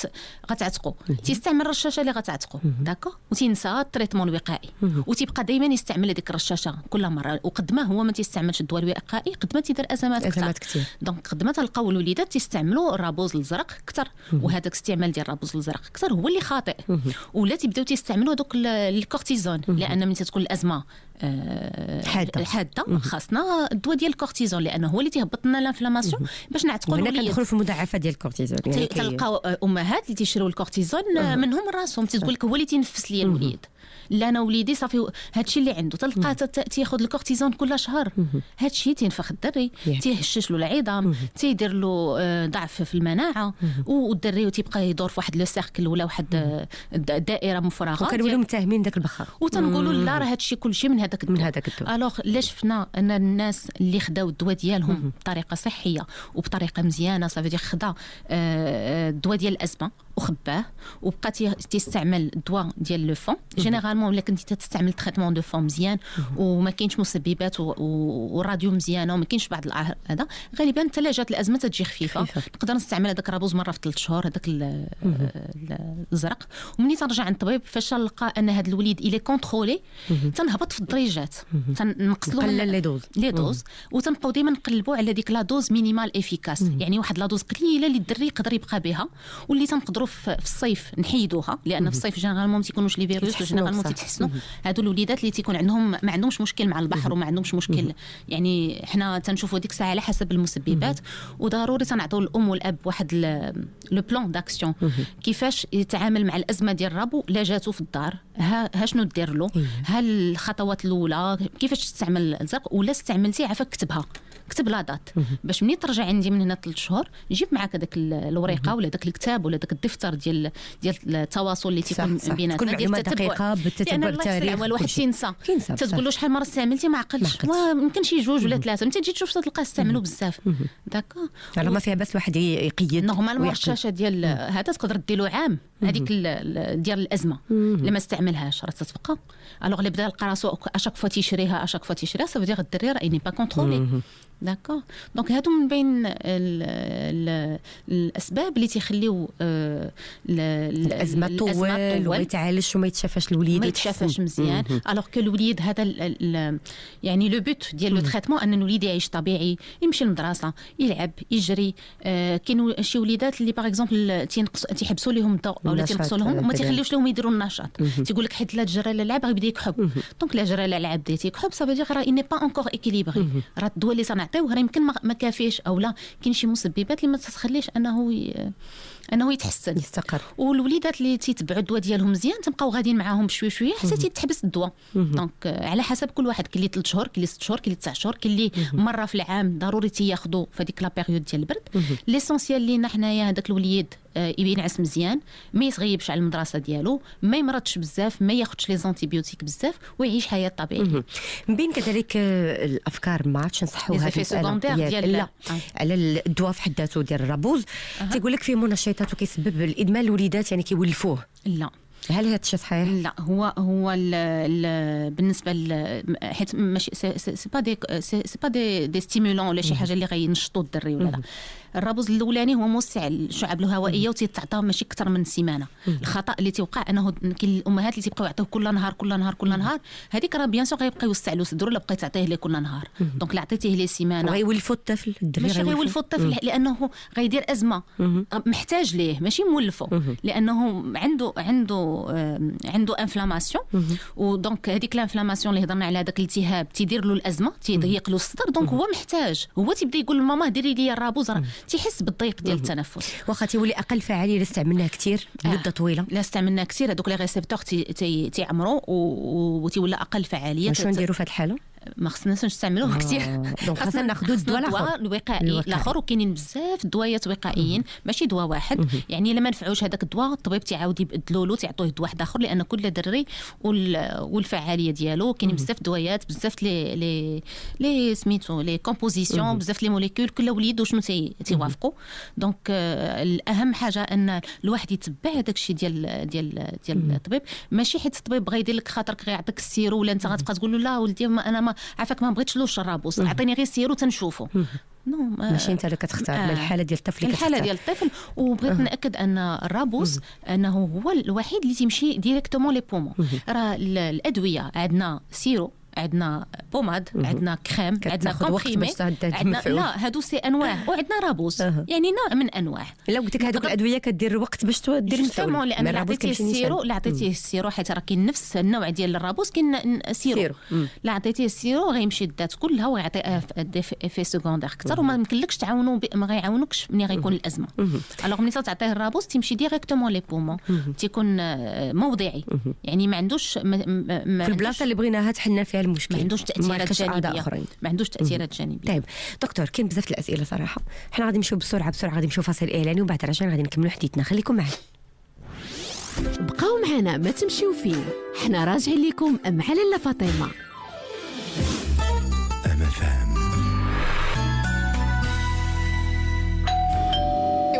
غتعتقو تيستعمل الرشاشه اللي غتعتقو داكو وتنسى التريتمون الوقائي وتيبقى دائما يستعمل هذيك الرشاشه كل مره وقد ما هو ما تيستعملش الدواء الوقائي قد ما تيدير ازمات كثير دونك قد ما تلقاو الوليدات تيستعملوا الرابوز الازرق اكثر وهذاك الاستعمال ديال الرابوز الازرق اكثر هو اللي خاطئ ولا تيبداو تيستعملوا دوك الكورتيزون لان من تكون الازمه حاده خاصنا الدواء ديال الكورتيزون لانه هو اللي تيهبط لنا الانفلاماسيون باش نعتقوا هنا كندخلوا في المضاعفات ديال الكورتيزون يعني تلقاو امهات اللي تيشريو الكورتيزون منهم راسهم تقول لك هو اللي تينفس لي الوليد لا انا وليدي صافي هادشي اللي عنده تلقى تياخذ الكورتيزون كل شهر هادشي تينفخ الدري تيهشش له العظام تيدير له ضعف في المناعه والدري تيبقى يدور في واحد لو سيركل ولا واحد دائره مفرغه وكنوليو متاهمين داك البخار وتنقولوا لا راه هادشي كلشي من هذاك الدواء الوغ لا شفنا ان الناس اللي خداو الدواء ديالهم بطريقه صحيه وبطريقه مزيانه صافي دير خدا الدواء ديال الازمه وخباه وبقى تيستعمل الدواء ديال لو فون جينيرالمون ولا كنتي تستعمل تريتمون دو فون مزيان وما كاينش مسببات وراديو مزيانه وما كاينش بعض هذا غالبا حتى لا جات الازمه تجي خفيفه نقدر نستعمل هذاك رابوز مره في 3 شهور هذاك الازرق ومني ترجع عند الطبيب فاش نلقى ان هذا الوليد الى كونترولي تنهبط في الدرجات تنقص له لي دوز وتنبقاو ديما نقلبوا على ديك لا دوز مينيمال افيكاس يعني واحد لا دوز قليله اللي الدري يقدر يبقى بها واللي تنقدروا في الصيف نحيدوها لان في الصيف جينيرالمون ما تيكونوش لي فيروس جينيرالمون تيتحسنوا هادو الوليدات اللي تيكون عندهم ما عندهمش مشكل مع البحر وما عندهمش مشكل يعني حنا تنشوفوا ديك الساعه على حسب المسببات وضروري تنعطيو الام والاب واحد لو بلان داكسيون كيفاش يتعامل مع الازمه ديال الربو لا جاتو في الدار ها شنو دير له ها الخطوات الاولى كيفاش تستعمل الزرق ولا استعملتي عافاك كتب لا دات باش مني ترجع عندي من هنا 3 شهور جيب معاك هذاك الورقه ولا داك الكتاب ولا داك الدفتر ديال التواصل اللي تيكون بيناتنا ديال التتبع بالتتبع التاريخ الواحد تينسى تقول له شحال مره استعملتي ما عقلش يمكن شي 2 ولا 3 انت تجي تشوف تلقى استعملوا بزاف داكا راه ما فيها بس الواحد يقيد نورمالمون الشاشه ديال هذا تقدر ديروا عام هذيك ديال الازمه لما استعملهاش راه تتبقى الوغ اللي بدا يلقى راسو اشاك فوا تيشريها صافي دير الدري راه ني با كونترولي داكور دونك هادو من بين الاسباب اللي تيخليو الازمه طول وما يتعالجش وما يتشافاش الوليد ما يتشافاش مزيان الوغ كو الوليد هذا يعني لو بوت ديال لو تريتمون ان الوليد يعيش طبيعي يمشي للمدرسه يلعب يجري كاين شي وليدات اللي باغ اكزومبل تيحبسوا لهم الضوء ولا تينقصوا لهم وما تيخليوش لهم يديروا النشاط تيقول لك حيت لا تجرى لا لعب غيبدا يكحب دونك لا جرى لا لعب بديتي يكحب صافي دير راه اني با انكور ايكيليبري راه الدواء اللي صنعطيوه راه يمكن ما كافيش او لا كاين شي مسببات اللي ما تخليش انه يتحسن يستقر والوليدات اللي تيتبعوا الدواء ديالهم مزيان تبقاو غاديين معاهم بشويه شويه حتى تيتحبس الدواء دونك على حسب كل واحد كاين اللي 3 شهور كاين اللي 6 شهور كاين اللي 9 شهور كاين اللي مره في العام ضروري تياخذوا في هذيك لا بيريود ديال البرد ليسونسيال لينا حنايا هذاك الوليد ينعس مزيان ما يتغيبش على المدرسه ديالو ما يمرضش بزاف ما ياخذش لي زانتيبيوتيك بزاف ويعيش حياه طبيعيه من بين كذلك الافكار ما عرفتش نصحوا هذه ديال على الدواء في حد ذاته ديال الرابوز تيقول لك فيه منشطات وكيسبب الادمان الوليدات يعني كيولفوه لا هل هذا الشيء صحيح؟ لا هو بالنسبه حيت ماشي سي با دي ستيمولون ولا شي حاجه اللي غينشطوا الدري ولا لا الرابوز الاولاني هو موسع الشعب الهوائيه وتيتعطى ماشي اكثر من سيمانه الخطا اللي تيوقع انه كاين الامهات اللي تيبقاو يعطيوه كل نهار هذيك راه بيان سور غيبقى يوسع له صدره الا بقيت تعطيه ليه كل نهار دونك لا عطيتيه ليه سيمانه غيولفوا الطفل الدري ماشي غيولفوا الطفل لانه غيدير ازمه محتاج ليه ماشي مولفه لانه عنده انفلاماسيون ودونك هذيك الانفلاماسيون اللي هضرنا على هذاك الالتهاب تيدير له الازمه تيضيق له الصدر دونك هو محتاج هو تيبدا يقول لماما ديري لي الرابوز تيحس بالضيق ديال التنفس واخا تيولي اقل فعاليه الا استعملناه كثير مده طويله لا استعملناه كثير هذوك لي ريسبتور تيعمروا وتيولى اقل فعاليه شنو نديروا في هذه الحاله ما خصناش نستعملوه كثير دونك خاصنا ناخذوا الدواء الوقائي الاخر وكاينين بزاف دوايات وقائيين ماشي دواء واحد يعني الا ما نفعوش هذاك الدواء الطبيب تيعاود يبدلوا له تعطوه دواء واحد اخر لان كل دري والفعاليه ديالو كاينين بزاف دوايات بزاف لي سميتو لي كومبوزيسيون بزاف لي موليكول كل وليد وشنو تيوافقوا دونك الاهم حاجه ان الواحد يتبع هذاك الشيء ديال الطبيب ماشي حيت الطبيب بغى يدير لك خاطرك غيعطيك السيرو ولا انت غتبقى تقول له لا ولدي انا عافاك ما بغيتش الرابوس، عطيني غير سيرو تنشوفه. ماشي انت اللي كتختار من الحاله ديال الطفل، الحاله ديال الطفل. وبغيت ناكد ان الرابوس انه هو الوحيد اللي تيمشي ديريكتومون لي بومون. راه الادويه عندنا سيرو، عندنا بوماد، عندنا كريم، عندنا كومبريمي، لا هادو سي انواع، وعندنا رابوس يعني نوع من انواع. لا قلت لك هذوك الادويه كدير الوقت باش دير المفعول، لان عطيتيه السيرو، لا عطيتيه السيرو حيت راه كاين نفس النوع ديال الرابوس كاين سيرو. لا عطيتيه السيرو غيمشي الذات كلها ويعطي افي سكوندير اكثر، وما يمكنلكش تعاونوا، ما غيعاونوكش ملي غيكون الازمه. الوغ ملي تعطيه الرابوس تيمشي ديريكتومون لي بومون، تيكون موضعي يعني ما عندوش في البلاصه اللي بغيناها تحلنا فيها المشكل، ما عندوش تاثيرات جانبيه، ما عندوش تاثيرات جانبيه. طيب دكتور، كاين بزاف الاسئله صراحه، حنا غادي نمشيو بسرعه غادي نمشيو فاصل اعلاني وبعد رجعنا غادي نكملوا حديثنا. خليكم معنا، بقاو معنا ما تمشيو فيه، حنا راجعين لكم مع لاله فاطمه.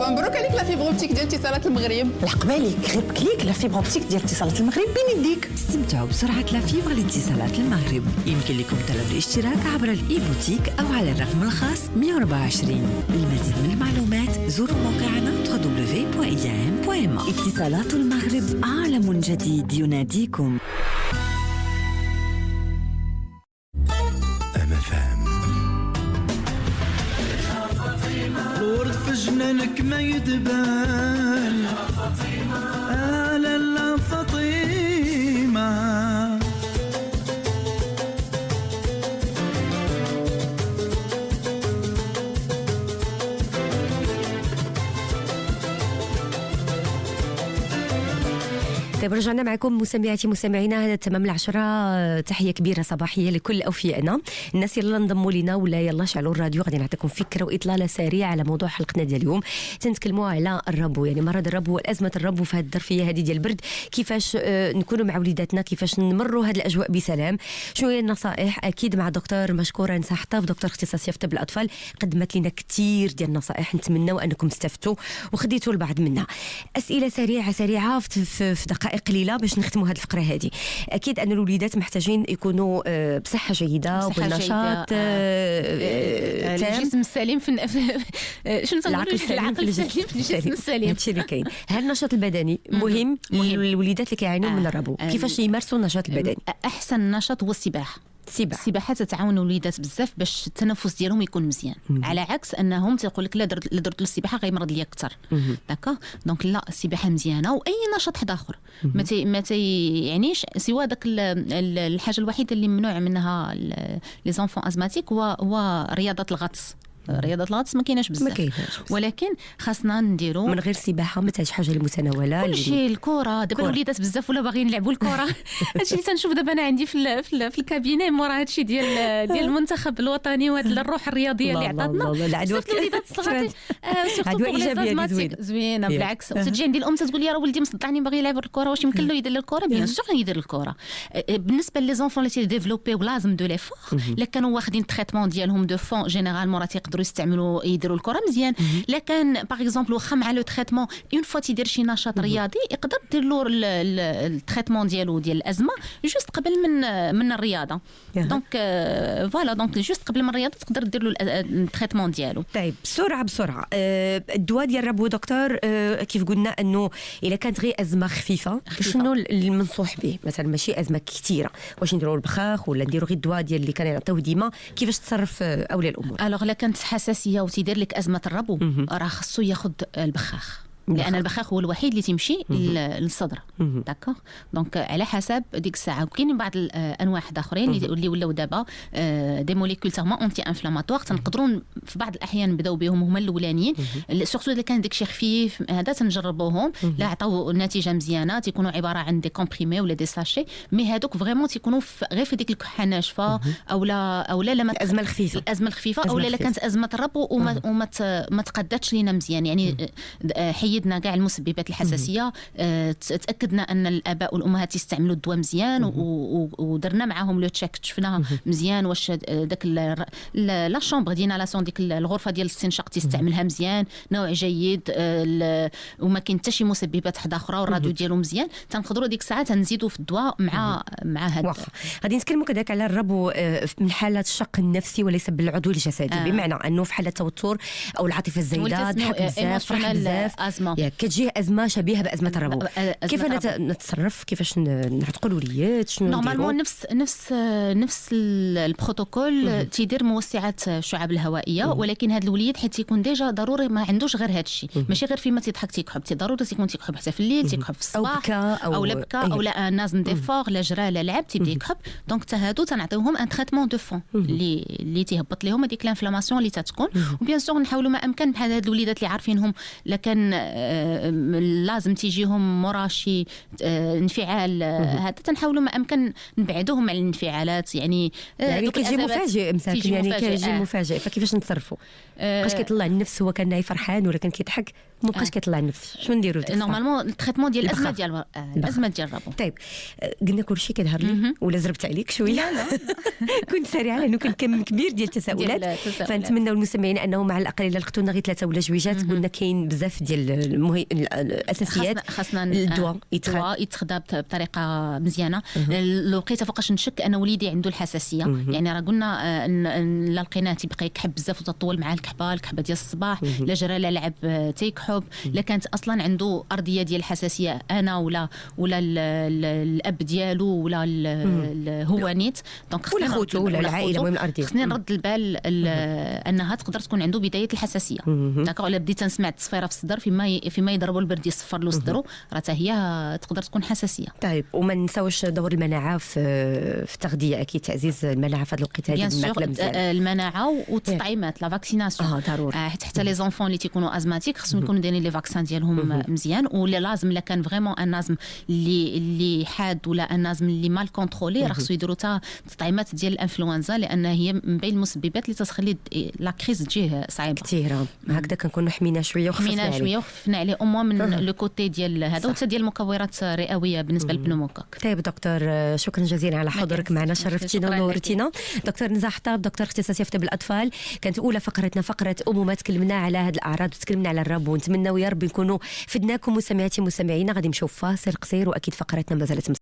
مبروك عليك لا فيبر اوبتيك ديال اتصالات المغرب. العقبالك غير بكليك لا فيبر اوبتيك ديال اتصالات المغرب بين يديك. استمتعوا بسرعة لا فيبر لاتصالات المغرب. يمكن لكم طلب الاشتراك عبر الاي بوتيك او على الرقم الخاص 124. للمزيد من المعلومات زوروا موقعنا www.iam.ma. اتصالات المغرب، عالم جديد يناديكم. الورد في جنانك ما يدبان لالا فاطمة. طيب رجعنا معكم مستمعاتي مستمعينا، هذا تمام 10. تحية كبيرة صباحية لكل أوفيائنا، الناس يلا انضموا لنا ولا يلا شعلوا الراديو. غادي نعطيكم فكرة وإطلالة سريعة على موضوع حلقتنا ديال اليوم. تنتكلموا على الربو، يعني مرض الربو والأزمة الربو في هذه الظرفية هذه ديال البرد، كيفاش نكونوا مع وليداتنا، كيفاش نمروا هذه الأجواء بسلام. شنو هي النصائح؟ أكيد مع دكتور مشكورة نساح طاف، دكتور اختصاصية في طب الأطفال، قدمت لنا كثير ديال النصائح، نتمنوا أنكم استفدتوا وخديتوا البعض منها. أسئلة سريعة في دقائق قليلة باش نختموا هذه الفقرة هذه. أكيد أن الوليدات محتاجين يكونوا بصحة جيدة وبالنشاط الجسم السليم في شنو العقل السليم في الجسم السليم. هادشي اللي كاين. هذا النشاط البدني مهم للوليدات اللي كيعانوا من الربو. كيفاش يمارسوا النشاط البدني؟ أحسن نشاط هو السباحة. السباحه تتعاون الوليدات بزاف باش التنفس ديالهم يكون مزيان، على عكس انهم تيقول لك لا درت السباحه غيمرض ليا اكثر. داكا دونك لا، السباحه مزيانه، واي نشاط حد اخر ما يعنيش سوى داك الحاجه الوحيده اللي ممنوع منها لي زونفون ازماتيك هو رياضه الغطس. رياضه الغطس ما كايناش بزاف، ولكن خاصنا نديرو من غير سباحه ما تاش حاجه المتناوله. كلشي الكره دابا الوليدات بزاف ولا باغيين يلعبوا الكره. هادشي اللي تنشوف دابا انا عندي في الكابينه مورا هادشي ديال المنتخب الوطني وهاد الروح الرياضيه اللي عطاتنا بزاف الوليدات الصغار عدوى ايجابيه زوينه. بالعكس تجي عندي الام تقول لي راه ولدي مصدعني باغي يلعب الكره، واش يمكن له يدير الكره؟ بيان سور يدير الكره. بالنسبه لي زونفون اللي ديفلوبي ولازم دو ليفور، الا كانوا واخدين التريتمون ديالهم دو فون جينيرالمون راه يقدروا يديروا الكره مزيان. لكن باغ اكزومبل واخا مع لو تريتمون اون فوا تيدير شي نشاط رياضي يقدر دير له التريتمون ديالو ديال الازمه جوست قبل من الرياضه. دونك فوالا، دونك جوست قبل من الرياضه تقدر دير له التريتمون ديالو. طيب بسرعه الدواء ديال الربو دكتور، كيف قلنا انه الا كانت غير ازمه خفيفه شنو المنصوح به؟ مثلا ماشي ازمه كثيره، واش نديروا البخاخ ولا نديروا غير الدواء ديال اللي كان يعطيوه ديما؟ كيفاش تصرف اولياء الامور؟ الوغ لا كانت حساسيه وتيدير لك ازمه الربو راه خصو ياخذ البخاخ، لان البخاخ هو الوحيد اللي تمشي للصدر. داكوغ دونك على حسب ديك الساعه. وكاين بعض الانواع اخرين اللي ولاو دابا دي موليكول تاعهم انتي انفلاماتوار، تنقدروا في بعض الاحيان نبداو بهم هما الاولانيين، سورتو اذا كان داكشي خفيف هذا تنجربوهم، لا عطاو نتيجه مزيانه، تيكونوا عباره عن دي كومبريمي ولا دي ساشي، مي هذوك فريمون تيكونوا غير في ديك الكحه ناشفه او لا لما الازمه الخفيفه او لا كانت ازمه الربو وما تقداتش لينا مزيان، يعني قيدنا كاع المسببات الحساسيه، تاكدنا ان الاباء والامهات يستعملوا الدواء مزيان، ودرنا معاهم لو تشيك، شفنا مزيان واش داك لا شومبر دينالاسيون، ديك الغرفه ديال الاستنشاق تستعملها مزيان، نوع جيد، وما كاين حتى شي مسببات حدا اخرى، والراديو ديالو مزيان، تنقدروا ديك الساعه تنزيدوا في الدواء مع هذا. غادي نتكلموا كذاك على الربو من حالات الشق النفسي وليس بالعضو الجسدي، بمعنى انه في حاله توتر او العاطفه الزايده، ضحك بزاف، فرح بزاف، كتجيه ازمه شبيهه بازمه الربو. كيف نتصرف؟ كيفاش نعتقوا الوليات؟ شنو نورمالمون نفس البروتوكول تيدير موسعات الشعاب الهوائيه، ولكن هذا الوليد حيت يكون ديجا ضروري ما عندوش غير هذا الشيء، ماشي غير فيما تيضحك تيكحب، ضروري تيكون تيكحب حتى في الليل، تيكحب في الصباح او لبكى او لا نازن ديفور، لا جرى لا لعب تيبدا يكحب. دونك حتى هادو تنعطيوهم ان تريتمون دو فون اللي تيهبط لهم هذيك لانفلاماسيون اللي تتكون. وبيان سور نحاولوا ما امكن بحال هاد الوليدات اللي عارفينهم لكن لازم تيجيهم مورا شي انفعال، هذا تنحاولوا ما امكن نبعدوهم على الانفعالات. يعني كيجي مفاجئ مساكن، يعني كيجي مفاجئ، فكيفاش نتصرفوا؟ بقاش كيطلع النفس هو كان ناي فرحان ولا كان كيضحك، ما بقاش كيطلع النفس، شنو نديروا؟ نورمالمون التريتمون ديال الازمه ديال الربو. طيب قلنا كلشي كيظهر لي ولا زربت عليك شويه؟ لا كنت سريعه لانه كان كم كبير ديال التساؤلات، فنتمنوا المستمعين انه مع الاقل الا لقيتوا لنا غير 3 ولا جويجات. قلنا كاين بزاف ديال الاساسيات، خاصنا الدواء يتخدى بطريقه مزيانه. لو لقيت فوقاش نشك انا وليدي عنده الحساسيه، يعني راه قلنا لا لقيناه تيبقى يكحب بزاف وتطول مع الكحبه ديال الصباح، لا جرى لا لعب تيكحب، لا كانت اصلا عنده ارضيه ديال الحساسيه انا ولا الاب ديالو ولا الهوانيت، دونك ولا خوتو ولا العائله، المهم الارضيه. خصني نرد البال انها تقدر تكون عنده بدايه الحساسيه. داكوغ، الا بديت نسمع التصفيره في الصدر فيما يضربوا البرد يصفر له صدره، راه حتى هي تقدر تكون حساسيه. طيب وما نساوش دور المناعه في التغذيه، اكيد تعزيز المناعه في هذا الوقت هذه، المناعه والتطعيمات، لا فاكسيناسيون ضروري. حتى لي زونفون اللي تيكونوا ازماتيك خصهم يكونوا دايرين لي فاكسان ديالهم مزيان، ولا لازم الا كان فريمون ان نازم اللي حاد ولا ان نازم اللي مال كونترولي، راه خصو يديروا حتى التطعيمات ديال الانفلونزا، لان هي من بين المسببات اللي تخلي لا كريز تجيه صعيبه كثير. هكذا كنكونوا حمينا شويه وخفنا عليه او موان من لو كوتي ديال هذا، وحتى ديال المكورات الرئويه بالنسبه للبنوموكوك. طيب دكتور، شكرا جزيلا على حضورك معنا، شرفتينا ونورتينا. دكتور نزار حطاب، دكتور اختصاصي في طب الاطفال. كانت اولى فقرتنا فقره امومه، تكلمنا على هذه الاعراض وتكلمنا على الربو، ونتمنى يا رب نكونوا فدناكم وسمعتي مستمعينا. غادي نشوف فاصل قصير واكيد فقرتنا ما زالت